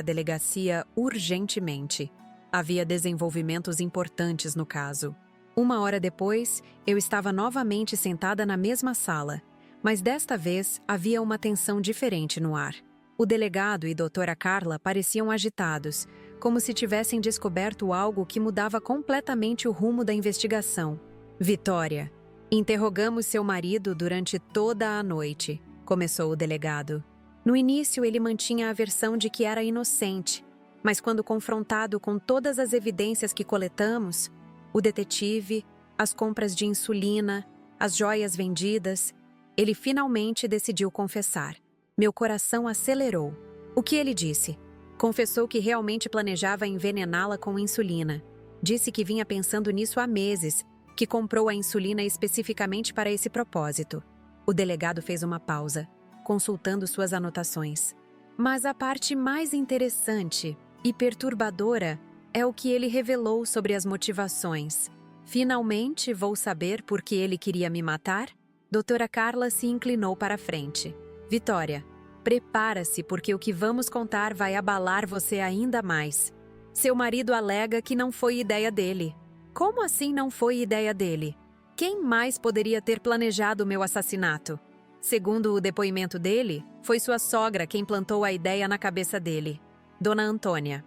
delegacia urgentemente. Havia desenvolvimentos importantes no caso. 1 hora depois, eu estava novamente sentada na mesma sala, mas desta vez havia uma tensão diferente no ar. O delegado e doutora Carla pareciam agitados, como se tivessem descoberto algo que mudava completamente o rumo da investigação. Vitória, interrogamos seu marido durante toda a noite, começou o delegado. No início, ele mantinha a versão de que era inocente, mas quando confrontado com todas as evidências que coletamos, o detetive, as compras de insulina, as joias vendidas, ele finalmente decidiu confessar. Meu coração acelerou. O que ele disse? Confessou que realmente planejava envenená-la com insulina. Disse que vinha pensando nisso há meses, que comprou a insulina especificamente para esse propósito. O delegado fez uma pausa, consultando suas anotações. Mas a parte mais interessante e perturbadora é o que ele revelou sobre as motivações. Finalmente vou saber por que ele queria me matar? Doutora Carla se inclinou para a frente. Vitória, prepara-se porque o que vamos contar vai abalar você ainda mais. Seu marido alega que não foi ideia dele. Como assim não foi ideia dele? Quem mais poderia ter planejado meu assassinato? Segundo o depoimento dele, foi sua sogra quem plantou a ideia na cabeça dele. Dona Antônia.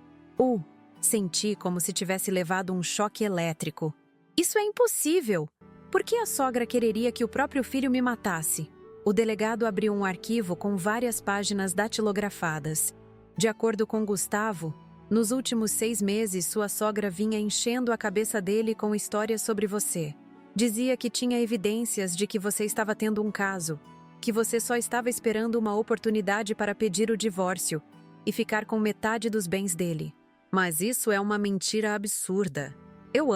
Senti como se tivesse levado um choque elétrico. Isso é impossível! Por que a sogra quereria que o próprio filho me matasse? O delegado abriu um arquivo com várias páginas datilografadas. De acordo com Gustavo, nos últimos 6 meses sua sogra vinha enchendo a cabeça dele com histórias sobre você. Dizia que tinha evidências de que você estava tendo um caso, que você só estava esperando uma oportunidade para pedir o divórcio e ficar com metade dos bens dele. Mas isso é uma mentira absurda. Eu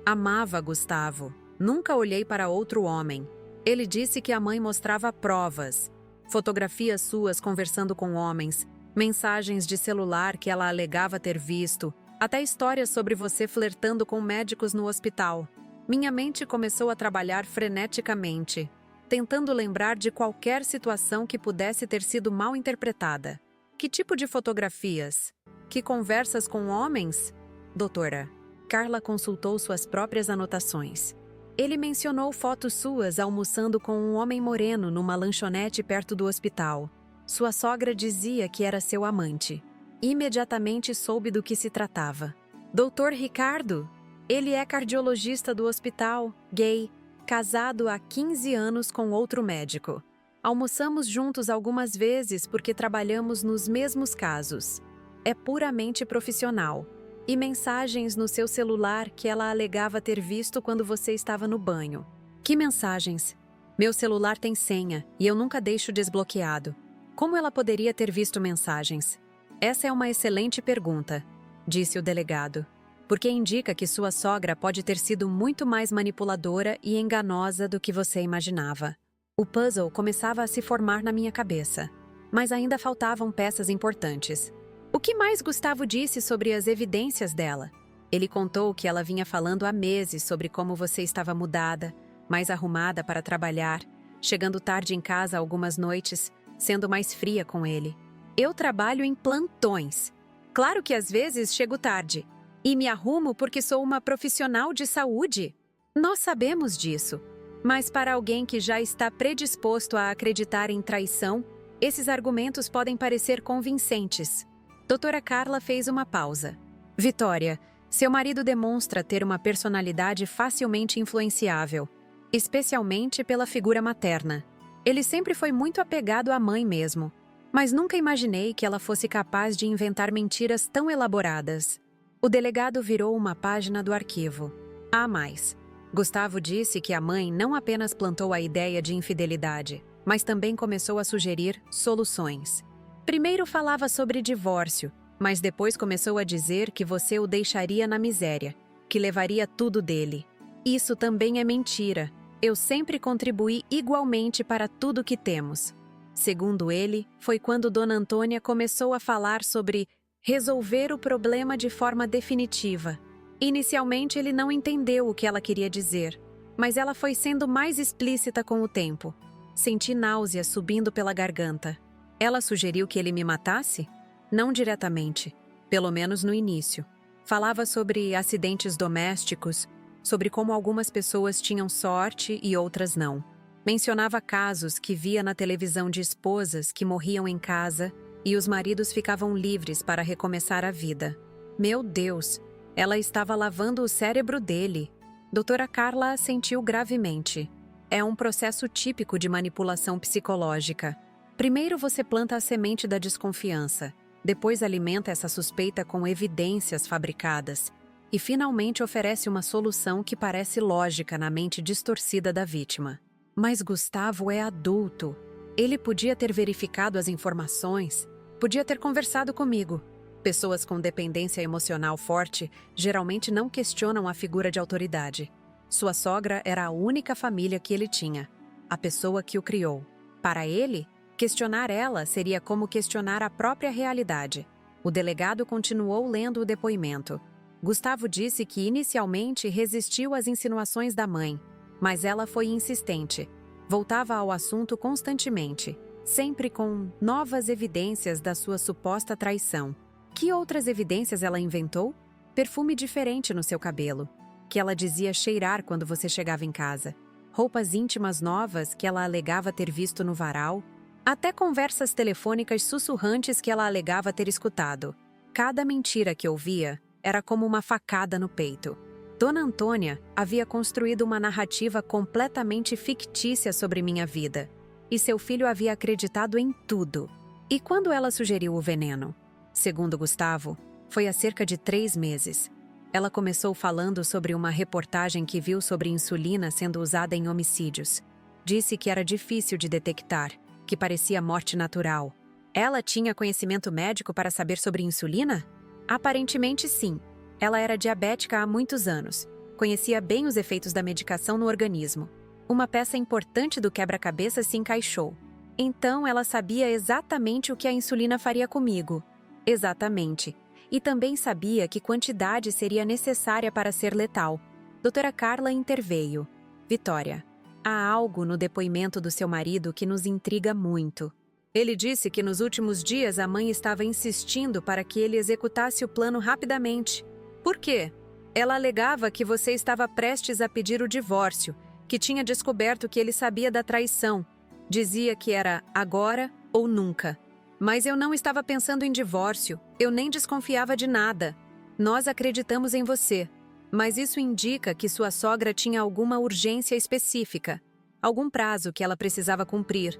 amava Gustavo. Nunca olhei para outro homem. Ele disse que a mãe mostrava provas, fotografias suas conversando com homens, mensagens de celular que ela alegava ter visto, até histórias sobre você flertando com médicos no hospital. Minha mente começou a trabalhar freneticamente, tentando lembrar de qualquer situação que pudesse ter sido mal interpretada. Que tipo de fotografias? Que conversas com homens? Doutora, Carla consultou suas próprias anotações. Ele mencionou fotos suas almoçando com um homem moreno numa lanchonete perto do hospital. Sua sogra dizia que era seu amante. Imediatamente soube do que se tratava. Doutor Ricardo? Ele é cardiologista do hospital, gay, casado há 15 anos com outro médico. Almoçamos juntos algumas vezes porque trabalhamos nos mesmos casos. É puramente profissional. E mensagens no seu celular que ela alegava ter visto quando você estava no banho. Que mensagens? Meu celular tem senha e eu nunca deixo desbloqueado. Como ela poderia ter visto mensagens? Essa é uma excelente pergunta, disse o delegado, porque indica que sua sogra pode ter sido muito mais manipuladora e enganosa do que você imaginava. O puzzle começava a se formar na minha cabeça, mas ainda faltavam peças importantes. O que mais Gustavo disse sobre as evidências dela? Ele contou que ela vinha falando há meses sobre como você estava mudada, mais arrumada para trabalhar, chegando tarde em casa algumas noites, sendo mais fria com ele. Eu trabalho em plantões. Claro que às vezes chego tarde. E me arrumo porque sou uma profissional de saúde. Nós sabemos disso. Mas para alguém que já está predisposto a acreditar em traição, esses argumentos podem parecer convincentes. Doutora Carla fez uma pausa. Vitória, seu marido demonstra ter uma personalidade facilmente influenciável, especialmente pela figura materna. Ele sempre foi muito apegado à mãe mesmo, mas nunca imaginei que ela fosse capaz de inventar mentiras tão elaboradas. O delegado virou uma página do arquivo. Há mais. Gustavo disse que a mãe não apenas plantou a ideia de infidelidade, mas também começou a sugerir soluções. Primeiro falava sobre divórcio, mas depois começou a dizer que você o deixaria na miséria, que levaria tudo dele. Isso também é mentira. Eu sempre contribuí igualmente para tudo que temos. Segundo ele, foi quando Dona Antônia começou a falar sobre resolver o problema de forma definitiva. Inicialmente ele não entendeu o que ela queria dizer, mas ela foi sendo mais explícita com o tempo. Senti náusea subindo pela garganta. Ela sugeriu que ele me matasse? Não diretamente, pelo menos no início. Falava sobre acidentes domésticos, sobre como algumas pessoas tinham sorte e outras não. Mencionava casos que via na televisão de esposas que morriam em casa e os maridos ficavam livres para recomeçar a vida. Meu Deus, ela estava lavando o cérebro dele. Doutora Carla assentiu gravemente. É um processo típico de manipulação psicológica. Primeiro você planta a semente da desconfiança, depois alimenta essa suspeita com evidências fabricadas e finalmente oferece uma solução que parece lógica na mente distorcida da vítima. Mas Gustavo é adulto. Ele podia ter verificado as informações, podia ter conversado comigo. Pessoas com dependência emocional forte geralmente não questionam a figura de autoridade. Sua sogra era a única família que ele tinha, a pessoa que o criou. Para ele, questionar ela seria como questionar a própria realidade. O delegado continuou lendo o depoimento. Gustavo disse que inicialmente resistiu às insinuações da mãe, mas ela foi insistente. Voltava ao assunto constantemente, sempre com novas evidências da sua suposta traição. Que outras evidências ela inventou? Perfume diferente no seu cabelo, que ela dizia cheirar quando você chegava em casa. Roupas íntimas novas que ela alegava ter visto no varal. Até conversas telefônicas sussurrantes que ela alegava ter escutado. Cada mentira que ouvia era como uma facada no peito. Dona Antônia havia construído uma narrativa completamente fictícia sobre minha vida. E seu filho havia acreditado em tudo. E quando ela sugeriu o veneno? Segundo Gustavo, foi há cerca de 3 meses. Ela começou falando sobre uma reportagem que viu sobre insulina sendo usada em homicídios. Disse que era difícil de detectar, que parecia morte natural. Ela tinha conhecimento médico para saber sobre insulina? Aparentemente sim. Ela era diabética há muitos anos. Conhecia bem os efeitos da medicação no organismo. Uma peça importante do quebra-cabeça se encaixou. Então ela sabia exatamente o que a insulina faria comigo. Exatamente. E também sabia que quantidade seria necessária para ser letal. Doutora Carla interveio. Vitória, há algo no depoimento do seu marido que nos intriga muito. Ele disse que nos últimos dias a mãe estava insistindo para que ele executasse o plano rapidamente. Por quê? Ela alegava que você estava prestes a pedir o divórcio, que tinha descoberto que ele sabia da traição. Dizia que era agora ou nunca. Mas eu não estava pensando em divórcio, eu nem desconfiava de nada. Nós acreditamos em você, mas isso indica que sua sogra tinha alguma urgência específica, algum prazo que ela precisava cumprir.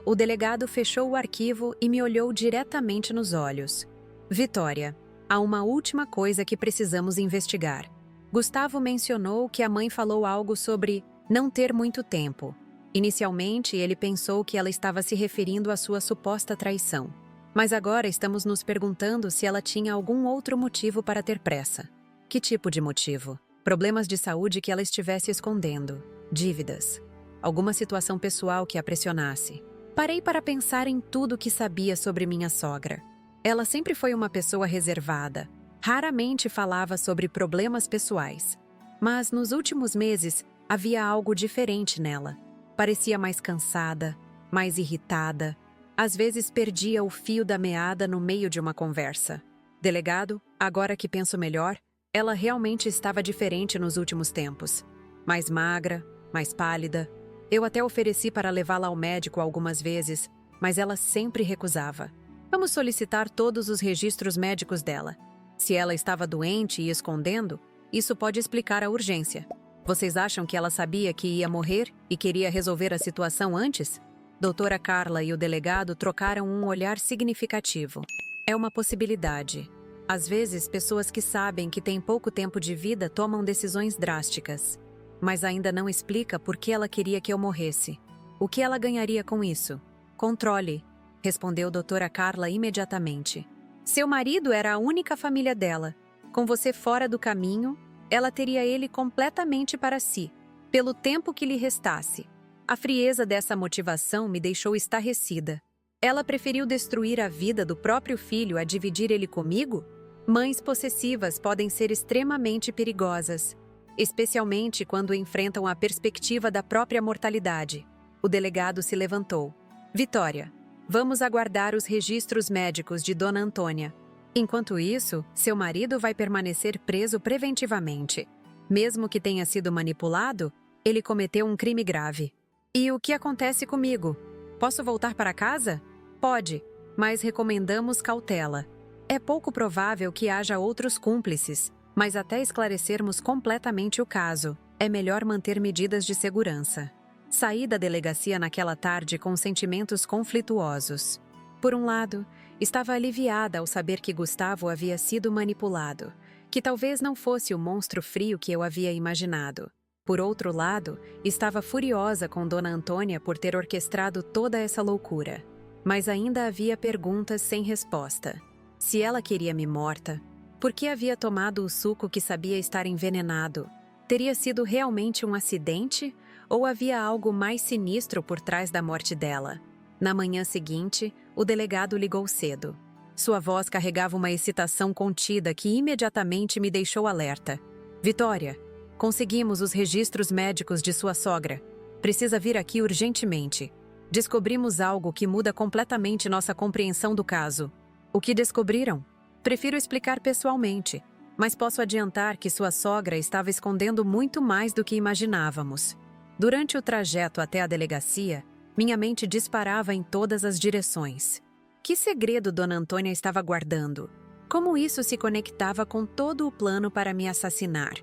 O delegado fechou o arquivo e me olhou diretamente nos olhos. Vitória, há uma última coisa que precisamos investigar. Gustavo mencionou que a mãe falou algo sobre não ter muito tempo. Inicialmente, ele pensou que ela estava se referindo à sua suposta traição. Mas agora estamos nos perguntando se ela tinha algum outro motivo para ter pressa. Que tipo de motivo? Problemas de saúde que ela estivesse escondendo. Dívidas. Alguma situação pessoal que a pressionasse. Parei para pensar em tudo que sabia sobre minha sogra. Ela sempre foi uma pessoa reservada. Raramente falava sobre problemas pessoais. Mas nos últimos meses, havia algo diferente nela. Parecia mais cansada, mais irritada. Às vezes perdia o fio da meada no meio de uma conversa. Delegado, agora que penso melhor, ela realmente estava diferente nos últimos tempos. Mais magra, mais pálida. Eu até ofereci para levá-la ao médico algumas vezes, mas ela sempre recusava. Vamos solicitar todos os registros médicos dela. Se ela estava doente e escondendo, isso pode explicar a urgência. Vocês acham que ela sabia que ia morrer e queria resolver a situação antes? Doutora Carla e o delegado trocaram um olhar significativo. É uma possibilidade. Às vezes, pessoas que sabem que têm pouco tempo de vida tomam decisões drásticas. Mas ainda não explica por que ela queria que eu morresse. O que ela ganharia com isso? Controle, respondeu doutora Carla imediatamente. Seu marido era a única família dela. Com você fora do caminho, ela teria ele completamente para si, pelo tempo que lhe restasse. A frieza dessa motivação me deixou estarrecida. Ela preferiu destruir a vida do próprio filho a dividir ele comigo? Mães possessivas podem ser extremamente perigosas, especialmente quando enfrentam a perspectiva da própria mortalidade. O delegado se levantou. Vitória, vamos aguardar os registros médicos de Dona Antônia. Enquanto isso, seu marido vai permanecer preso preventivamente. Mesmo que tenha sido manipulado, ele cometeu um crime grave. E o que acontece comigo? Posso voltar para casa? Pode, mas recomendamos cautela. É pouco provável que haja outros cúmplices, mas até esclarecermos completamente o caso, é melhor manter medidas de segurança. Saí da delegacia naquela tarde com sentimentos conflituosos. Por um lado, estava aliviada ao saber que Gustavo havia sido manipulado, que talvez não fosse o monstro frio que eu havia imaginado. Por outro lado, estava furiosa com Dona Antônia por ter orquestrado toda essa loucura. Mas ainda havia perguntas sem resposta. Se ela queria me morta, por que havia tomado o suco que sabia estar envenenado? Teria sido realmente um acidente ou havia algo mais sinistro por trás da morte dela? Na manhã seguinte, o delegado ligou cedo. Sua voz carregava uma excitação contida que imediatamente me deixou alerta. Vitória, conseguimos os registros médicos de sua sogra. Precisa vir aqui urgentemente. Descobrimos algo que muda completamente nossa compreensão do caso. O que descobriram? Prefiro explicar pessoalmente, mas posso adiantar que sua sogra estava escondendo muito mais do que imaginávamos. Durante o trajeto até a delegacia, minha mente disparava em todas as direções. Que segredo Dona Antônia estava guardando? Como isso se conectava com todo o plano para me assassinar?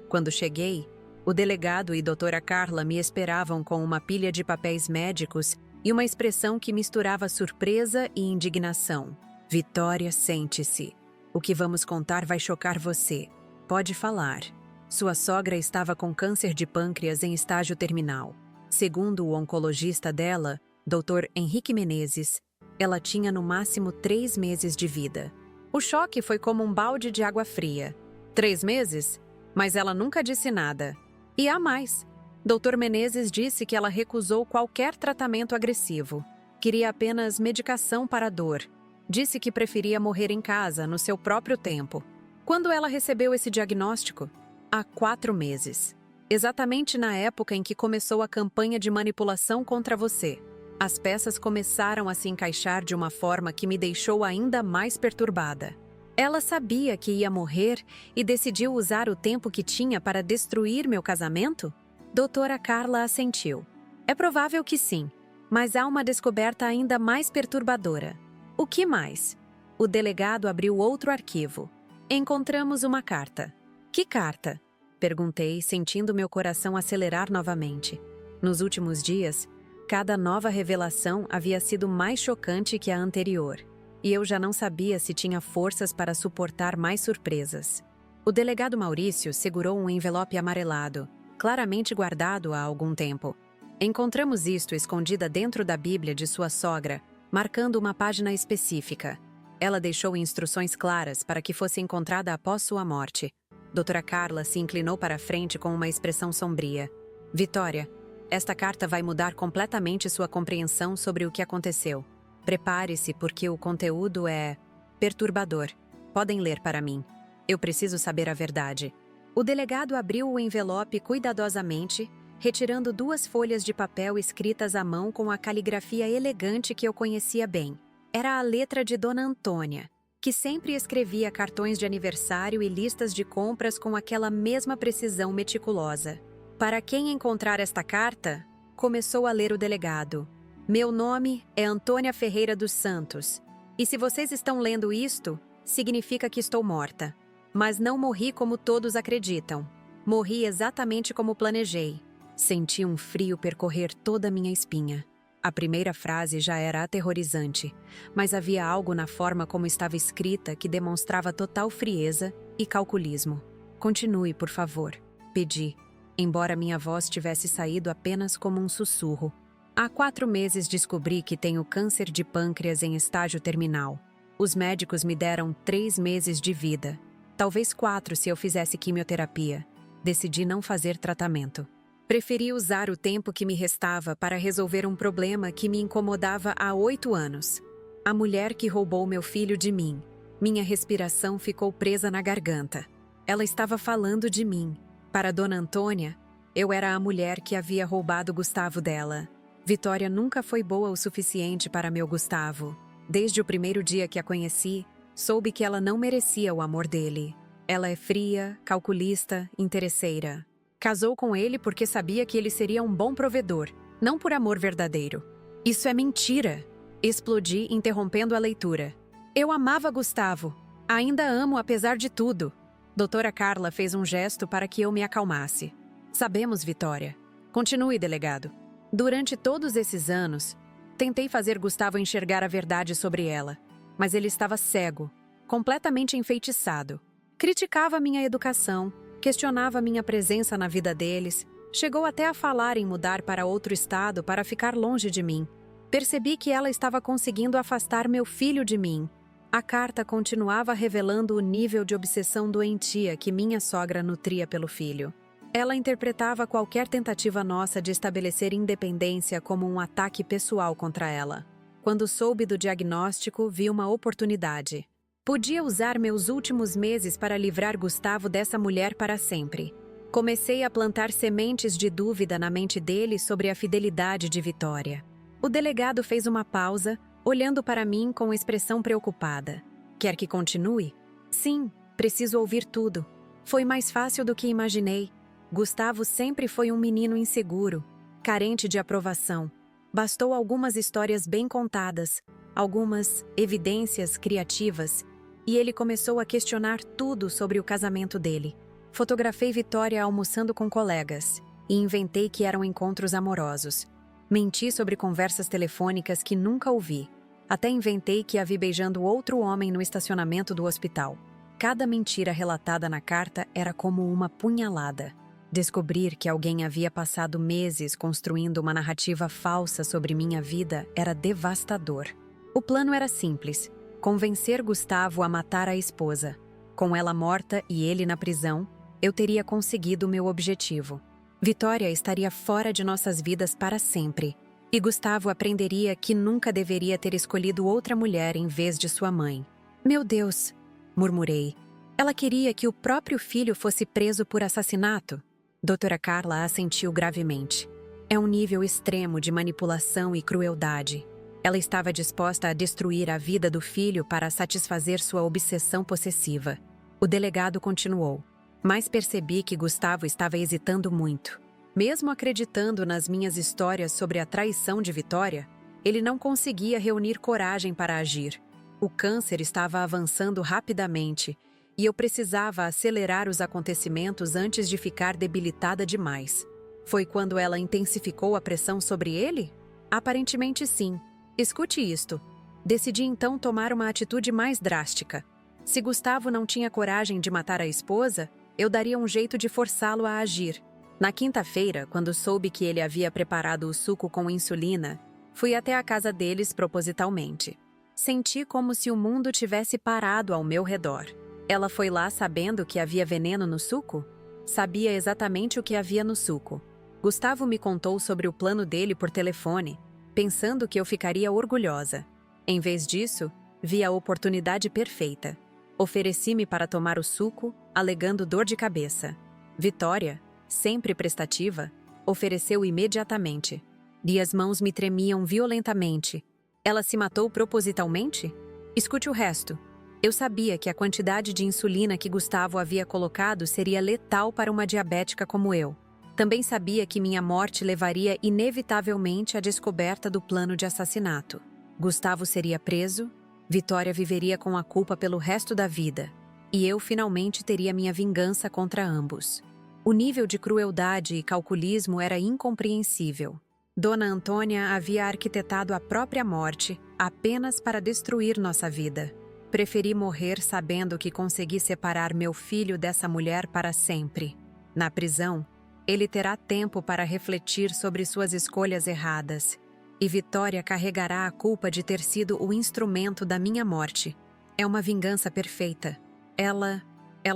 Quando cheguei, o delegado e doutora Carla me esperavam com uma pilha de papéis médicos e uma expressão que misturava surpresa e indignação. Vitória, sente-se. O que vamos contar vai chocar você. Pode falar. Sua sogra estava com câncer de pâncreas em estágio terminal. Segundo o oncologista dela, Dr. Henrique Menezes, ela tinha no máximo 3 meses de vida. O choque foi como um balde de água fria. 3 meses? Mas ela nunca disse nada. E há mais. Dr. Menezes disse que ela recusou qualquer tratamento agressivo. Queria apenas medicação para a dor. Disse que preferia morrer em casa, no seu próprio tempo. Quando ela recebeu esse diagnóstico? Há 4 meses. Exatamente na época em que começou a campanha de manipulação contra você. As peças começaram a se encaixar de uma forma que me deixou ainda mais perturbada. Ela sabia que ia morrer e decidiu usar o tempo que tinha para destruir meu casamento? Doutora Carla assentiu. É provável que sim, mas há uma descoberta ainda mais perturbadora. O que mais? O delegado abriu outro arquivo. Encontramos uma carta. Que carta? Perguntei, sentindo meu coração acelerar novamente. Nos últimos dias, cada nova revelação havia sido mais chocante que a anterior, e eu já não sabia se tinha forças para suportar mais surpresas. O delegado Maurício segurou um envelope amarelado, claramente guardado há algum tempo. Encontramos isto escondida dentro da Bíblia de sua sogra, marcando uma página específica. Ela deixou instruções claras para que fosse encontrada após sua morte. Doutora Carla se inclinou para a frente com uma expressão sombria. Vitória, esta carta vai mudar completamente sua compreensão sobre o que aconteceu. Prepare-se porque o conteúdo é perturbador. Podem ler para mim. Eu preciso saber a verdade. O delegado abriu o envelope cuidadosamente, retirando 2 folhas de papel escritas à mão com a caligrafia elegante que eu conhecia bem. Era a letra de Dona Antônia, que sempre escrevia cartões de aniversário e listas de compras com aquela mesma precisão meticulosa. Para quem encontrar esta carta, começou a ler o delegado. Meu nome é Antônia Ferreira dos Santos, e se vocês estão lendo isto, significa que estou morta. Mas não morri como todos acreditam. Morri exatamente como planejei. Senti um frio percorrer toda a minha espinha. A primeira frase já era aterrorizante, mas havia algo na forma como estava escrita que demonstrava total frieza e calculismo. Continue, por favor, pedi, embora minha voz tivesse saído apenas como um sussurro. Há 4 meses descobri que tenho câncer de pâncreas em estágio terminal. Os médicos me deram 3 meses de vida. Talvez 4 se eu fizesse quimioterapia. Decidi não fazer tratamento. Preferi usar o tempo que me restava para resolver um problema que me incomodava há 8 anos. A mulher que roubou meu filho de mim. Minha respiração ficou presa na garganta. Ela estava falando de mim. Para Dona Antônia, eu era a mulher que havia roubado Gustavo dela. Vitória nunca foi boa o suficiente para meu Gustavo. Desde o primeiro dia que a conheci, soube que ela não merecia o amor dele. Ela é fria, calculista, interesseira. Casou com ele porque sabia que ele seria um bom provedor, não por amor verdadeiro. Isso é mentira! Explodi, interrompendo a leitura. Eu amava Gustavo. Ainda amo apesar de tudo. Doutora Carla fez um gesto para que eu me acalmasse. Sabemos, Vitória. Continue, delegado. Durante todos esses anos, tentei fazer Gustavo enxergar a verdade sobre ela, mas ele estava cego, completamente enfeitiçado. Criticava minha educação, questionava minha presença na vida deles, chegou até a falar em mudar para outro estado para ficar longe de mim. Percebi que ela estava conseguindo afastar meu filho de mim. A carta continuava revelando o nível de obsessão doentia que minha sogra nutria pelo filho. Ela interpretava qualquer tentativa nossa de estabelecer independência como um ataque pessoal contra ela. Quando soube do diagnóstico, vi uma oportunidade. Podia usar meus últimos meses para livrar Gustavo dessa mulher para sempre. Comecei a plantar sementes de dúvida na mente dele sobre a fidelidade de Vitória. O delegado fez uma pausa, olhando para mim com expressão preocupada. Quer que continue? Sim, preciso ouvir tudo. Foi mais fácil do que imaginei. Gustavo sempre foi um menino inseguro, carente de aprovação. Bastou algumas histórias bem contadas, algumas evidências criativas, e ele começou a questionar tudo sobre o casamento dele. Fotografei Vitória almoçando com colegas e inventei que eram encontros amorosos. Menti sobre conversas telefônicas que nunca ouvi. Até inventei que a vi beijando outro homem no estacionamento do hospital. Cada mentira relatada na carta era como uma punhalada. Descobrir que alguém havia passado meses construindo uma narrativa falsa sobre minha vida era devastador. O plano era simples: convencer Gustavo a matar a esposa. Com ela morta e ele na prisão, eu teria conseguido meu objetivo. Vitória estaria fora de nossas vidas para sempre, e Gustavo aprenderia que nunca deveria ter escolhido outra mulher em vez de sua mãe. Meu Deus, murmurei. Ela queria que o próprio filho fosse preso por assassinato? Doutora Carla assentiu gravemente. É um nível extremo de manipulação e crueldade. Ela estava disposta a destruir a vida do filho para satisfazer sua obsessão possessiva. O delegado continuou. Mas percebi que Gustavo estava hesitando muito. Mesmo acreditando nas minhas histórias sobre a traição de Vitória, ele não conseguia reunir coragem para agir. O câncer estava avançando rapidamente e eu precisava acelerar os acontecimentos antes de ficar debilitada demais. Foi quando ela intensificou a pressão sobre ele? Aparentemente sim. Escute isto. Decidi então tomar uma atitude mais drástica. Se Gustavo não tinha coragem de matar a esposa, eu daria um jeito de forçá-lo a agir. Na quinta-feira, quando soube que ele havia preparado o suco com insulina, fui até a casa deles propositalmente. Senti como se o mundo tivesse parado ao meu redor. Ela foi lá sabendo que havia veneno no suco? Sabia exatamente o que havia no suco. Gustavo me contou sobre o plano dele por telefone, pensando que eu ficaria orgulhosa. Em vez disso, vi a oportunidade perfeita. Ofereci-me para tomar o suco, alegando dor de cabeça. Vitória, sempre prestativa, ofereceu imediatamente. E as mãos me tremiam violentamente. Ela se matou propositalmente? Escute o resto. Eu sabia que a quantidade de insulina que Gustavo havia colocado seria letal para uma diabética como eu. Também sabia que minha morte levaria inevitavelmente à descoberta do plano de assassinato. Gustavo seria preso, Vitória viveria com a culpa pelo resto da vida, e eu finalmente teria minha vingança contra ambos. O nível de crueldade e calculismo era incompreensível. Dona Antônia havia arquitetado a própria morte apenas para destruir nossa vida. Preferi morrer sabendo que consegui separar meu filho dessa mulher para sempre. Na prisão, ele terá tempo para refletir sobre suas escolhas erradas E Vitória carregará a culpa de ter sido o instrumento da minha morte. É uma vingança perfeita. Ela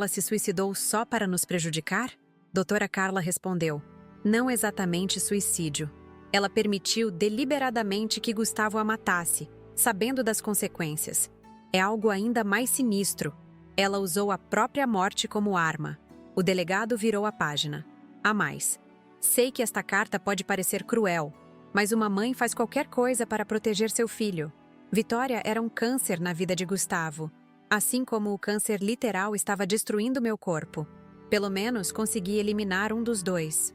se suicidou só para nos prejudicar? Doutora Carla respondeu. Não exatamente suicídio. Ela permitiu deliberadamente que Gustavo a matasse, sabendo das consequências. É algo ainda mais sinistro. Ela usou a própria morte como arma. O delegado virou a página. A mais. Sei que esta carta pode parecer cruel, mas uma mãe faz qualquer coisa para proteger seu filho. Vitória era um câncer na vida de Gustavo, assim como o câncer literal estava destruindo meu corpo. Pelo menos consegui eliminar um dos dois.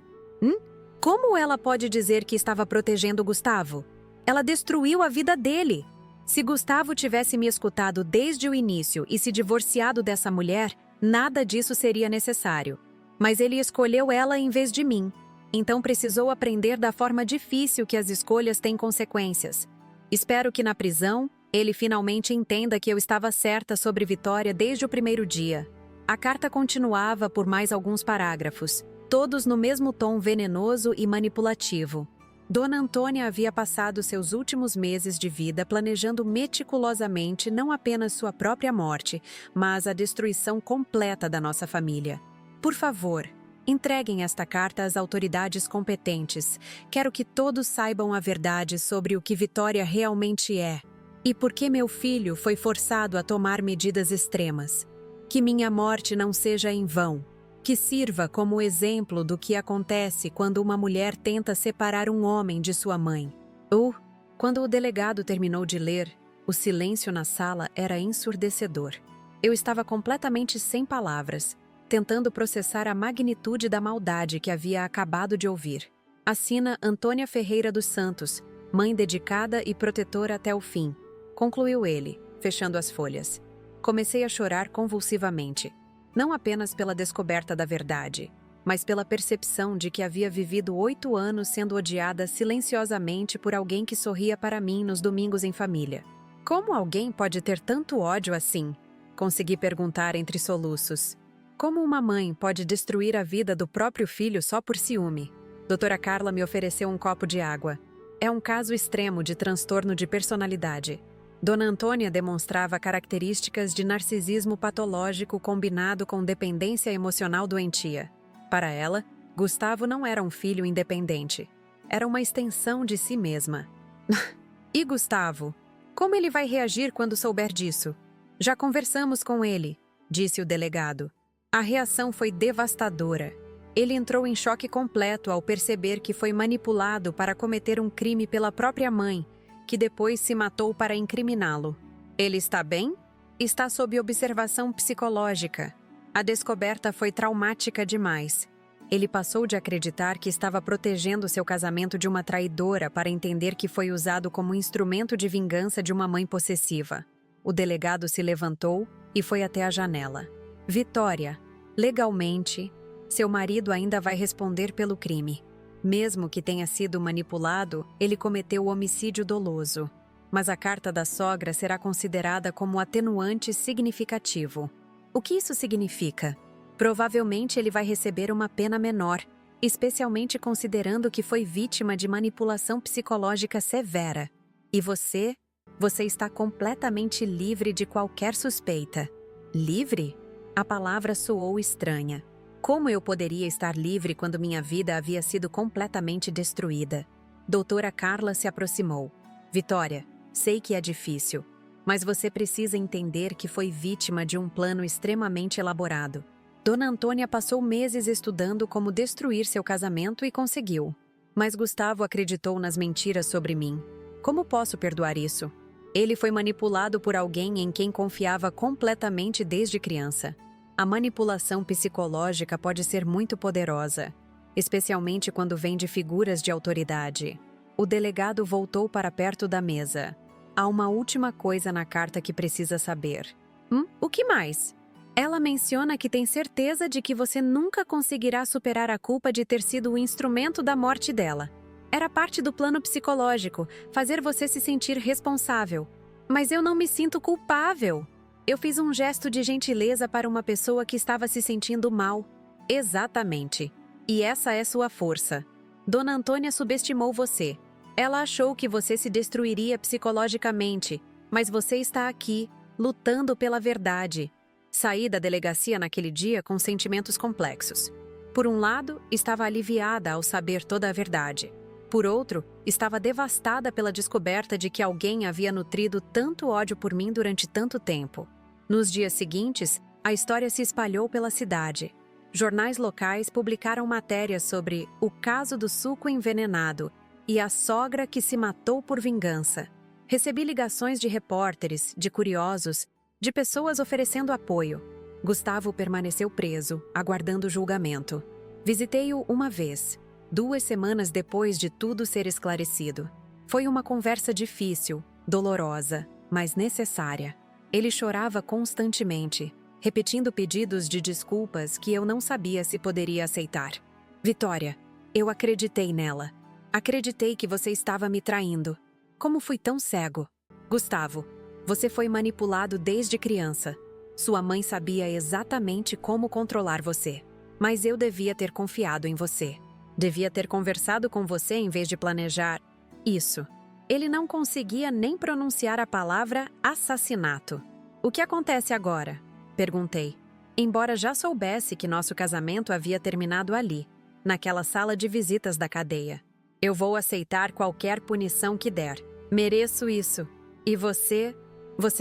Como ela pode dizer que estava protegendo Gustavo? Ela destruiu a vida dele. Se Gustavo tivesse me escutado desde o início e se divorciado dessa mulher, nada disso seria necessário. Mas ele escolheu ela em vez de mim. Então precisou aprender da forma difícil que as escolhas têm consequências. Espero que na prisão, ele finalmente entenda que eu estava certa sobre Vitória desde o primeiro dia. A carta continuava por mais alguns parágrafos, todos no mesmo tom venenoso e manipulativo. Dona Antônia havia passado seus últimos meses de vida planejando meticulosamente não apenas sua própria morte, mas a destruição completa da nossa família. Por favor, entreguem esta carta às autoridades competentes. Quero que todos saibam a verdade sobre o que Vitória realmente é e por que meu filho foi forçado a tomar medidas extremas. Que minha morte não seja em vão. Que sirva como exemplo do que acontece quando uma mulher tenta separar um homem de sua mãe. Quando o delegado terminou de ler, o silêncio na sala era ensurdecedor. Eu estava completamente sem palavras, tentando processar a magnitude da maldade que havia acabado de ouvir. Assina Antônia Ferreira dos Santos, mãe dedicada e protetora até o fim, concluiu ele, fechando as folhas. Comecei a chorar convulsivamente. Não apenas pela descoberta da verdade, mas pela percepção de que havia vivido 8 anos sendo odiada silenciosamente por alguém que sorria para mim nos domingos em família. Como alguém pode ter tanto ódio assim? Consegui perguntar entre soluços. Como uma mãe pode destruir a vida do próprio filho só por ciúme? Doutora Carla me ofereceu um copo de água. É um caso extremo de transtorno de personalidade. Dona Antônia demonstrava características de narcisismo patológico combinado com dependência emocional doentia. Para ela, Gustavo não era um filho independente. Era uma extensão de si mesma. E Gustavo? Como ele vai reagir quando souber disso? Já conversamos com ele, disse o delegado. A reação foi devastadora. Ele entrou em choque completo ao perceber que foi manipulado para cometer um crime pela própria mãe, que depois se matou para incriminá-lo. Ele está bem? Está sob observação psicológica. A descoberta foi traumática demais. Ele passou de acreditar que estava protegendo seu casamento de uma traidora para entender que foi usado como instrumento de vingança de uma mãe possessiva. O delegado se levantou e foi até a janela. Vitória, legalmente, seu marido ainda vai responder pelo crime. Mesmo que tenha sido manipulado, ele cometeu homicídio doloso. Mas a carta da sogra será considerada como atenuante significativo. O que isso significa? Provavelmente ele vai receber uma pena menor, especialmente considerando que foi vítima de manipulação psicológica severa. E você está completamente livre de qualquer suspeita. Livre? A palavra soou estranha. Como eu poderia estar livre quando minha vida havia sido completamente destruída? Doutora Carla se aproximou. Vitória, sei que é difícil, mas você precisa entender que foi vítima de um plano extremamente elaborado. Dona Antônia passou meses estudando como destruir seu casamento e conseguiu. Mas Gustavo acreditou nas mentiras sobre mim. Como posso perdoar isso? Ele foi manipulado por alguém em quem confiava completamente desde criança. A manipulação psicológica pode ser muito poderosa, especialmente quando vem de figuras de autoridade. O delegado voltou para perto da mesa. Há uma última coisa na carta que precisa saber. O que mais? Ela menciona que tem certeza de que você nunca conseguirá superar a culpa de ter sido o instrumento da morte dela. Era parte do plano psicológico, fazer você se sentir responsável. Mas eu não me sinto culpável. Eu fiz um gesto de gentileza para uma pessoa que estava se sentindo mal. Exatamente. E essa é sua força. Dona Antônia subestimou você. Ela achou que você se destruiria psicologicamente, mas você está aqui, lutando pela verdade. Saí da delegacia naquele dia com sentimentos complexos. Por um lado, estava aliviada ao saber toda a verdade. Por outro, estava devastada pela descoberta de que alguém havia nutrido tanto ódio por mim durante tanto tempo. Nos dias seguintes, a história se espalhou pela cidade. Jornais locais publicaram matérias sobre o caso do suco envenenado e a sogra que se matou por vingança. Recebi ligações de repórteres, de curiosos, de pessoas oferecendo apoio. Gustavo permaneceu preso, aguardando julgamento. Visitei-o uma vez, 2 semanas depois de tudo ser esclarecido. Foi uma conversa difícil, dolorosa, mas necessária. Ele chorava constantemente, repetindo pedidos de desculpas que eu não sabia se poderia aceitar. Vitória, eu acreditei nela. Acreditei que você estava me traindo. Como fui tão cego? Gustavo, você foi manipulado desde criança. Sua mãe sabia exatamente como controlar você. Mas eu devia ter confiado em você. Devia ter conversado com você em vez de planejar. Isso. Ele não conseguia nem pronunciar a palavra assassinato. O que acontece agora? Perguntei. Embora já soubesse que nosso casamento havia terminado ali, naquela sala de visitas da cadeia. Eu vou aceitar qualquer punição que der. Mereço isso. E você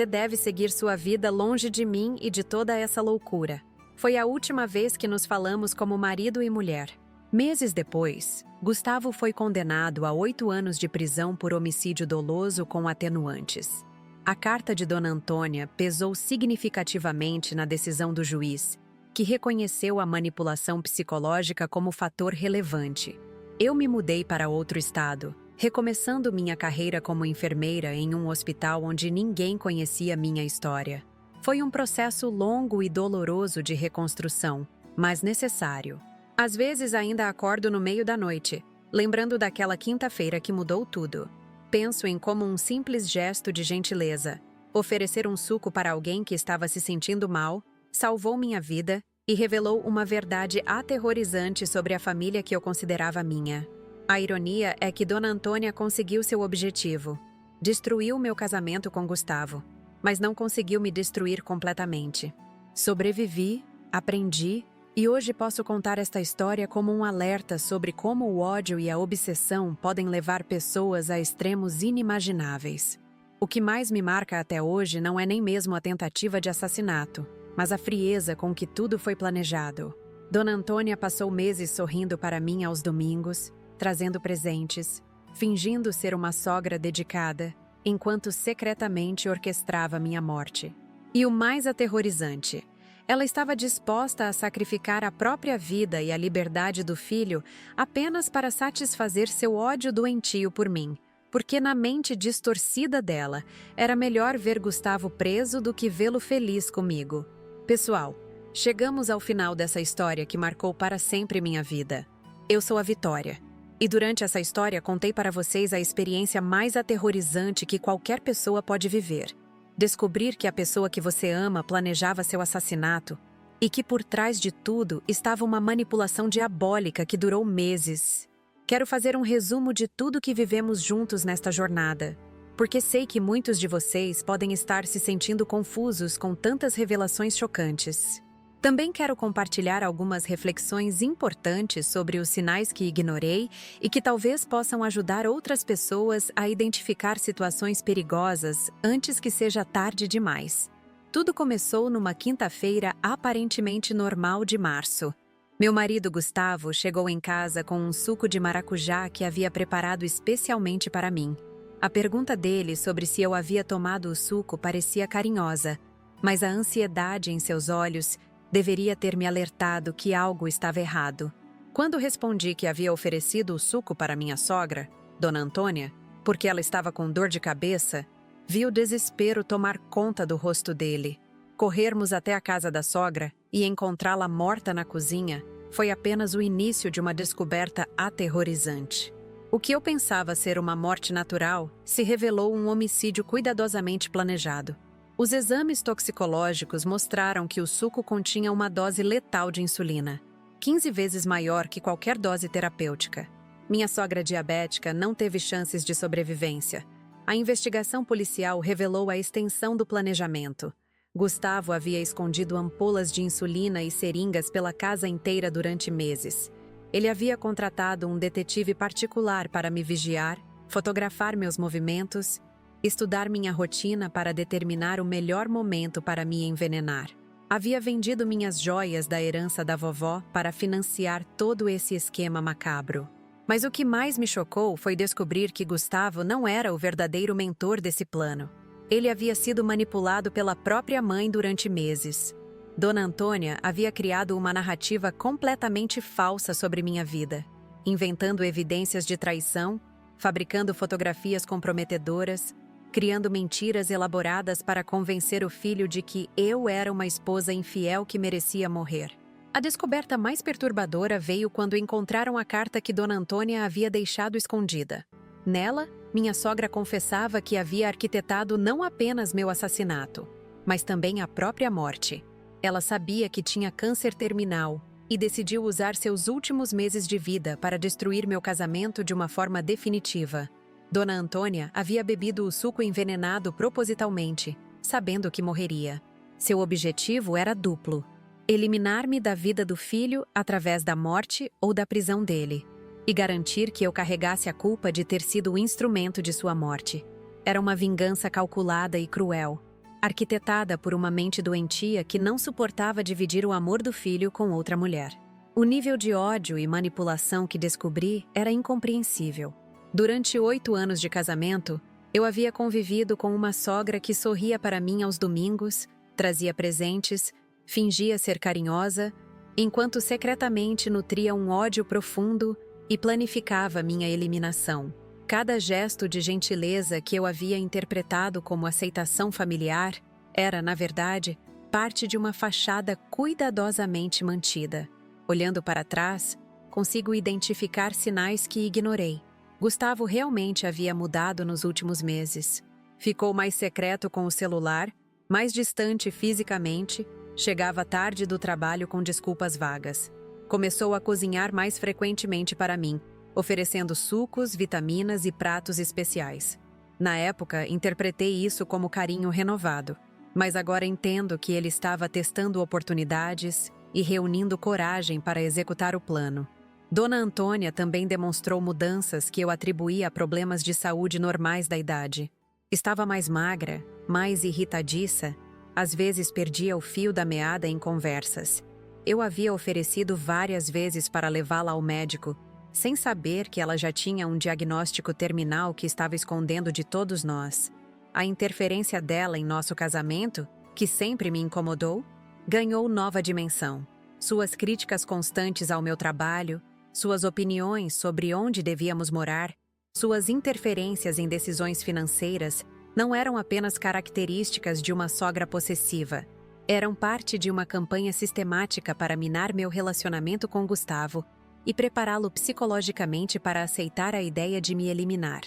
deve seguir sua vida longe de mim e de toda essa loucura. Foi a última vez que nos falamos como marido e mulher. Meses depois, Gustavo foi condenado a 8 anos de prisão por homicídio doloso com atenuantes. A carta de Dona Antônia pesou significativamente na decisão do juiz, que reconheceu a manipulação psicológica como fator relevante. Eu me mudei para outro estado, recomeçando minha carreira como enfermeira em um hospital onde ninguém conhecia minha história. Foi um processo longo e doloroso de reconstrução, mas necessário. Às vezes ainda acordo no meio da noite, lembrando daquela quinta-feira que mudou tudo. Penso em como um simples gesto de gentileza, oferecer um suco para alguém que estava se sentindo mal, salvou minha vida e revelou uma verdade aterrorizante sobre a família que eu considerava minha. A ironia é que Dona Antônia conseguiu seu objetivo. Destruiu meu casamento com Gustavo, mas não conseguiu me destruir completamente. Sobrevivi, aprendi, e hoje posso contar esta história como um alerta sobre como o ódio e a obsessão podem levar pessoas a extremos inimagináveis. O que mais me marca até hoje não é nem mesmo a tentativa de assassinato, mas a frieza com que tudo foi planejado. Dona Antônia passou meses sorrindo para mim aos domingos, trazendo presentes, fingindo ser uma sogra dedicada, enquanto secretamente orquestrava minha morte. E o mais aterrorizante, ela estava disposta a sacrificar a própria vida e a liberdade do filho apenas para satisfazer seu ódio doentio por mim, porque na mente distorcida dela, era melhor ver Gustavo preso do que vê-lo feliz comigo. Pessoal, chegamos ao final dessa história que marcou para sempre minha vida. Eu sou a Vitória. E durante essa história contei para vocês a experiência mais aterrorizante que qualquer pessoa pode viver. Descobrir que a pessoa que você ama planejava seu assassinato e que por trás de tudo estava uma manipulação diabólica que durou meses. Quero fazer um resumo de tudo que vivemos juntos nesta jornada, porque sei que muitos de vocês podem estar se sentindo confusos com tantas revelações chocantes. Também quero compartilhar algumas reflexões importantes sobre os sinais que ignorei e que talvez possam ajudar outras pessoas a identificar situações perigosas antes que seja tarde demais. Tudo começou numa quinta-feira aparentemente normal de março. Meu marido Gustavo chegou em casa com um suco de maracujá que havia preparado especialmente para mim. A pergunta dele sobre se eu havia tomado o suco parecia carinhosa, mas a ansiedade em seus olhos deveria ter me alertado que algo estava errado. Quando respondi que havia oferecido o suco para minha sogra, Dona Antônia, porque ela estava com dor de cabeça, vi o desespero tomar conta do rosto dele. Corrermos até a casa da sogra e encontrá-la morta na cozinha foi apenas o início de uma descoberta aterrorizante. O que eu pensava ser uma morte natural se revelou um homicídio cuidadosamente planejado. Os exames toxicológicos mostraram que o suco continha uma dose letal de insulina, 15 vezes maior que qualquer dose terapêutica. Minha sogra diabética não teve chances de sobrevivência. A investigação policial revelou a extensão do planejamento. Gustavo havia escondido ampolas de insulina e seringas pela casa inteira durante meses. Ele havia contratado um detetive particular para me vigiar, fotografar meus movimentos, estudar minha rotina para determinar o melhor momento para me envenenar. Havia vendido minhas joias da herança da vovó para financiar todo esse esquema macabro. Mas o que mais me chocou foi descobrir que Gustavo não era o verdadeiro mentor desse plano. Ele havia sido manipulado pela própria mãe durante meses. Dona Antônia havia criado uma narrativa completamente falsa sobre minha vida, inventando evidências de traição, fabricando fotografias comprometedoras, criando mentiras elaboradas para convencer o filho de que eu era uma esposa infiel que merecia morrer. A descoberta mais perturbadora veio quando encontraram a carta que Dona Antônia havia deixado escondida. Nela, minha sogra confessava que havia arquitetado não apenas meu assassinato, mas também a própria morte. Ela sabia que tinha câncer terminal e decidiu usar seus últimos meses de vida para destruir meu casamento de uma forma definitiva. Dona Antônia havia bebido o suco envenenado propositalmente, sabendo que morreria. Seu objetivo era duplo: eliminar-me da vida do filho através da morte ou da prisão dele, e garantir que eu carregasse a culpa de ter sido o instrumento de sua morte. Era uma vingança calculada e cruel, arquitetada por uma mente doentia que não suportava dividir o amor do filho com outra mulher. O nível de ódio e manipulação que descobri era incompreensível. Durante 8 anos de casamento, eu havia convivido com uma sogra que sorria para mim aos domingos, trazia presentes, fingia ser carinhosa, enquanto secretamente nutria um ódio profundo e planificava minha eliminação. Cada gesto de gentileza que eu havia interpretado como aceitação familiar era, na verdade, parte de uma fachada cuidadosamente mantida. Olhando para trás, consigo identificar sinais que ignorei. Gustavo realmente havia mudado nos últimos meses. Ficou mais secreto com o celular, mais distante fisicamente, chegava tarde do trabalho com desculpas vagas. Começou a cozinhar mais frequentemente para mim, oferecendo sucos, vitaminas e pratos especiais. Na época, interpretei isso como carinho renovado, mas agora entendo que ele estava testando oportunidades e reunindo coragem para executar o plano. Dona Antônia também demonstrou mudanças que eu atribuía a problemas de saúde normais da idade. Estava mais magra, mais irritadiça, às vezes perdia o fio da meada em conversas. Eu havia oferecido várias vezes para levá-la ao médico, sem saber que ela já tinha um diagnóstico terminal que estava escondendo de todos nós. A interferência dela em nosso casamento, que sempre me incomodou, ganhou nova dimensão. Suas críticas constantes ao meu trabalho, suas opiniões sobre onde devíamos morar, suas interferências em decisões financeiras não eram apenas características de uma sogra possessiva. Eram parte de uma campanha sistemática para minar meu relacionamento com Gustavo e prepará-lo psicologicamente para aceitar a ideia de me eliminar.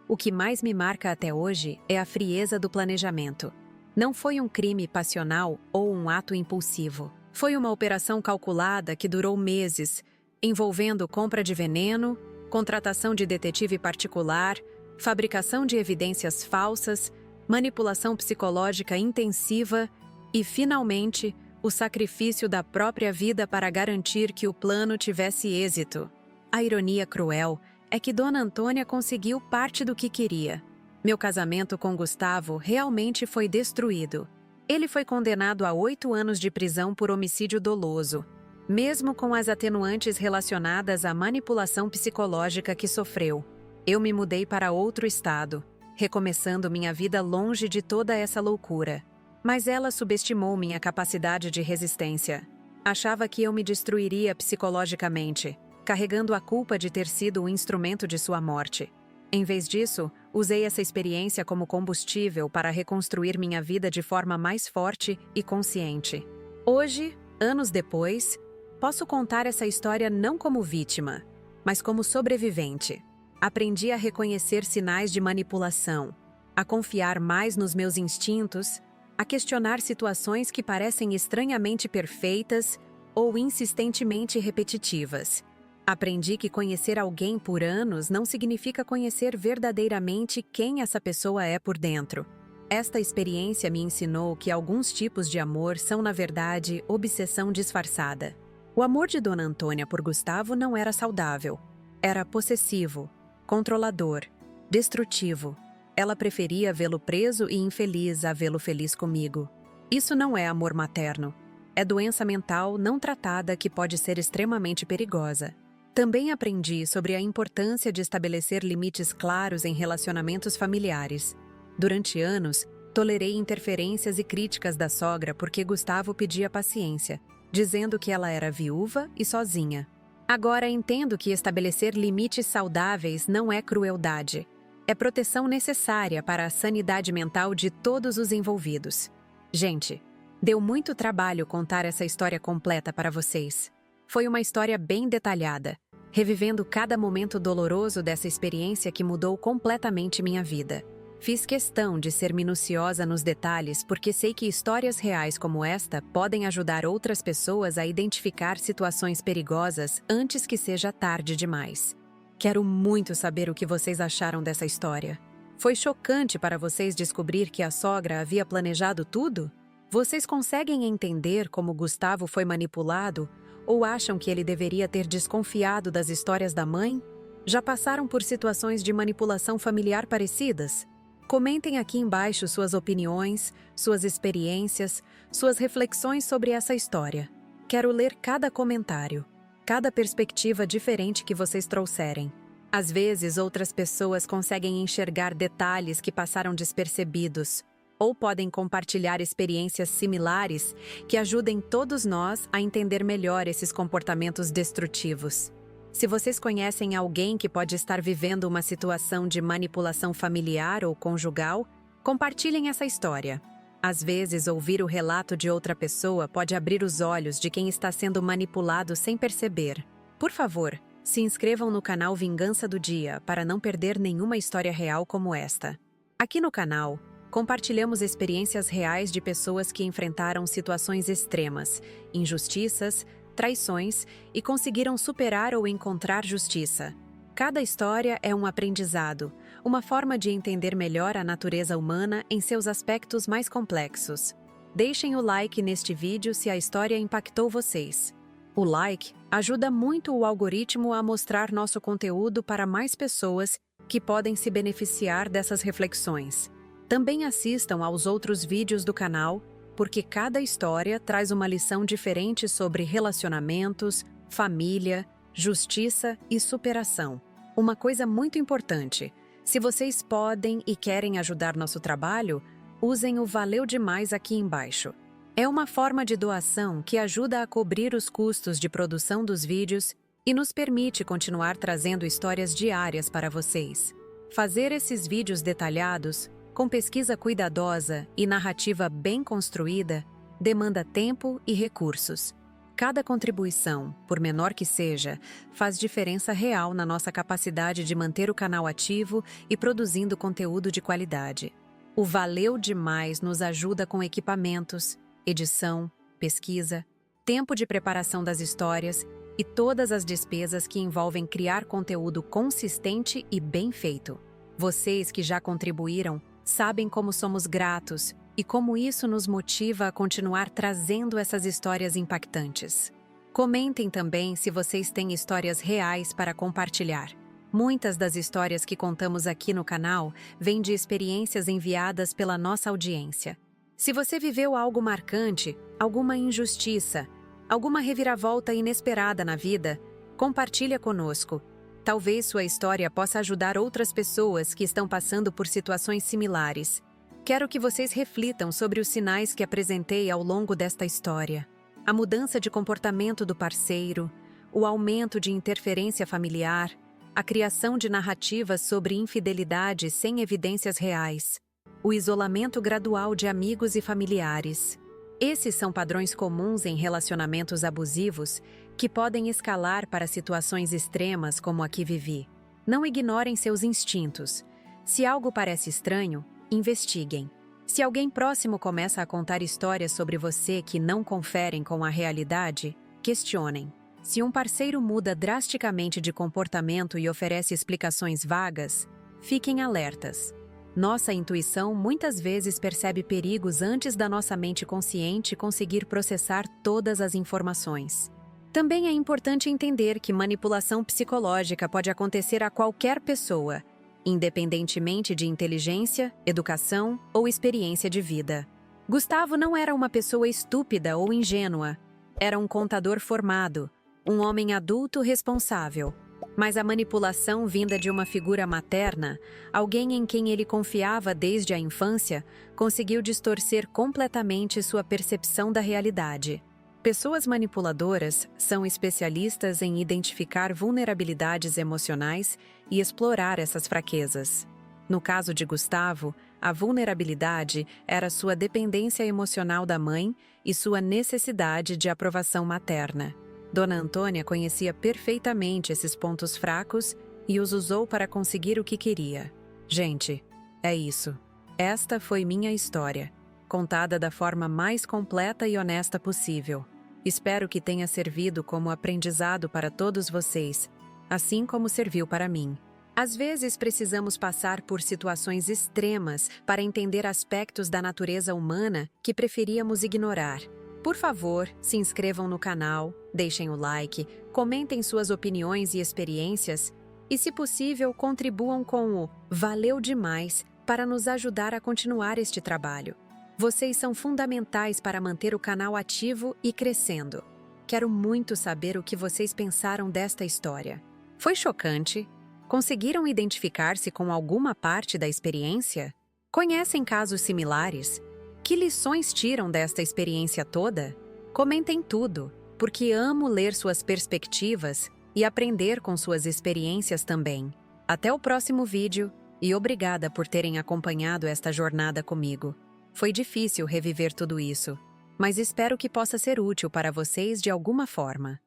O que mais me marca até hoje é a frieza do planejamento. Não foi um crime passional ou um ato impulsivo. Foi uma operação calculada que durou meses, envolvendo compra de veneno, contratação de detetive particular, fabricação de evidências falsas, manipulação psicológica intensiva e, finalmente, o sacrifício da própria vida para garantir que o plano tivesse êxito. A ironia cruel é que Dona Antônia conseguiu parte do que queria. Meu casamento com Gustavo realmente foi destruído. Ele foi condenado a 8 anos de prisão por homicídio doloso, mesmo com as atenuantes relacionadas à manipulação psicológica que sofreu. Eu me mudei para outro estado, recomeçando minha vida longe de toda essa loucura. Mas ela subestimou minha capacidade de resistência. Achava que eu me destruiria psicologicamente, carregando a culpa de ter sido o instrumento de sua morte. Em vez disso, usei essa experiência como combustível para reconstruir minha vida de forma mais forte e consciente. Hoje, anos depois, posso contar essa história não como vítima, mas como sobrevivente. Aprendi a reconhecer sinais de manipulação, a confiar mais nos meus instintos, a questionar situações que parecem estranhamente perfeitas ou insistentemente repetitivas, Aprendi que conhecer alguém por anos não significa conhecer verdadeiramente quem essa pessoa é por dentro. Esta experiência me ensinou que alguns tipos de amor são, na verdade, obsessão disfarçada. O amor de Dona Antônia por Gustavo não era saudável. Era possessivo, controlador, destrutivo. Ela preferia vê-lo preso e infeliz a vê-lo feliz comigo. Isso não é amor materno. É doença mental não tratada que pode ser extremamente perigosa. Também aprendi sobre a importância de estabelecer limites claros em relacionamentos familiares. Durante anos, tolerei interferências e críticas da sogra porque Gustavo pedia paciência, dizendo que ela era viúva e sozinha. Agora entendo que estabelecer limites saudáveis não é crueldade. É proteção necessária para a sanidade mental de todos os envolvidos. Gente, deu muito trabalho contar essa história completa para vocês. Foi uma história bem detalhada, revivendo cada momento doloroso dessa experiência que mudou completamente minha vida. Fiz questão de ser minuciosa nos detalhes porque sei que histórias reais como esta podem ajudar outras pessoas a identificar situações perigosas antes que seja tarde demais. Quero muito saber o que vocês acharam dessa história. Foi chocante para vocês descobrir que a sogra havia planejado tudo? Vocês conseguem entender como Gustavo foi manipulado? Ou acham que ele deveria ter desconfiado das histórias da mãe? Já passaram por situações de manipulação familiar parecidas? Comentem aqui embaixo suas opiniões, suas experiências, suas reflexões sobre essa história. Quero ler cada comentário, cada perspectiva diferente que vocês trouxerem. Às vezes, outras pessoas conseguem enxergar detalhes que passaram despercebidos, ou podem compartilhar experiências similares que ajudem todos nós a entender melhor esses comportamentos destrutivos. Se vocês conhecem alguém que pode estar vivendo uma situação de manipulação familiar ou conjugal, compartilhem essa história. Às vezes, ouvir o relato de outra pessoa pode abrir os olhos de quem está sendo manipulado sem perceber. Por favor, se inscrevam no canal Vingança do Dia para não perder nenhuma história real como esta. Aqui no canal, compartilhamos experiências reais de pessoas que enfrentaram situações extremas, injustiças, traições e conseguiram superar ou encontrar justiça. Cada história é um aprendizado, uma forma de entender melhor a natureza humana em seus aspectos mais complexos. Deixem o like neste vídeo se a história impactou vocês. O like ajuda muito o algoritmo a mostrar nosso conteúdo para mais pessoas que podem se beneficiar dessas reflexões. Também assistam aos outros vídeos do canal, porque cada história traz uma lição diferente sobre relacionamentos, família, justiça e superação. Uma coisa muito importante: se vocês podem e querem ajudar nosso trabalho, usem o Valeu Demais aqui embaixo. É uma forma de doação que ajuda a cobrir os custos de produção dos vídeos e nos permite continuar trazendo histórias diárias para vocês. Fazer esses vídeos detalhados, com pesquisa cuidadosa e narrativa bem construída, demanda tempo e recursos. Cada contribuição, por menor que seja, faz diferença real na nossa capacidade de manter o canal ativo e produzindo conteúdo de qualidade. O Valeu Demais nos ajuda com equipamentos, edição, pesquisa, tempo de preparação das histórias e todas as despesas que envolvem criar conteúdo consistente e bem feito. Vocês que já contribuíram sabem como somos gratos e como isso nos motiva a continuar trazendo essas histórias impactantes. Comentem também se vocês têm histórias reais para compartilhar. Muitas das histórias que contamos aqui no canal vêm de experiências enviadas pela nossa audiência. Se você viveu algo marcante, alguma injustiça, alguma reviravolta inesperada na vida, compartilha conosco. Talvez sua história possa ajudar outras pessoas que estão passando por situações similares. Quero que vocês reflitam sobre os sinais que apresentei ao longo desta história. A mudança de comportamento do parceiro, o aumento de interferência familiar, a criação de narrativas sobre infidelidade sem evidências reais, o isolamento gradual de amigos e familiares. Esses são padrões comuns em relacionamentos abusivos que podem escalar para situações extremas como a que vivi. Não ignorem seus instintos. Se algo parece estranho, investiguem. Se alguém próximo começa a contar histórias sobre você que não conferem com a realidade, questionem. Se um parceiro muda drasticamente de comportamento e oferece explicações vagas, fiquem alertas. Nossa intuição muitas vezes percebe perigos antes da nossa mente consciente conseguir processar todas as informações. Também é importante entender que manipulação psicológica pode acontecer a qualquer pessoa, independentemente de inteligência, educação ou experiência de vida. Gustavo não era uma pessoa estúpida ou ingênua. Era um contador formado, um homem adulto responsável. Mas a manipulação vinda de uma figura materna, alguém em quem ele confiava desde a infância, conseguiu distorcer completamente sua percepção da realidade. Pessoas manipuladoras são especialistas em identificar vulnerabilidades emocionais e explorar essas fraquezas. No caso de Gustavo, a vulnerabilidade era sua dependência emocional da mãe e sua necessidade de aprovação materna. Dona Antônia conhecia perfeitamente esses pontos fracos e os usou para conseguir o que queria. Gente, é isso. Esta foi minha história, contada da forma mais completa e honesta possível. Espero que tenha servido como aprendizado para todos vocês, assim como serviu para mim. Às vezes precisamos passar por situações extremas para entender aspectos da natureza humana que preferíamos ignorar. Por favor, se inscrevam no canal, deixem o like, comentem suas opiniões e experiências e, se possível, contribuam com o "Valeu demais" para nos ajudar a continuar este trabalho. Vocês são fundamentais para manter o canal ativo e crescendo. Quero muito saber o que vocês pensaram desta história. Foi chocante? Conseguiram identificar-se com alguma parte da experiência? Conhecem casos similares? Que lições tiram desta experiência toda? Comentem tudo, porque amo ler suas perspectivas e aprender com suas experiências também. Até o próximo vídeo e obrigada por terem acompanhado esta jornada comigo. Foi difícil reviver tudo isso, mas espero que possa ser útil para vocês de alguma forma.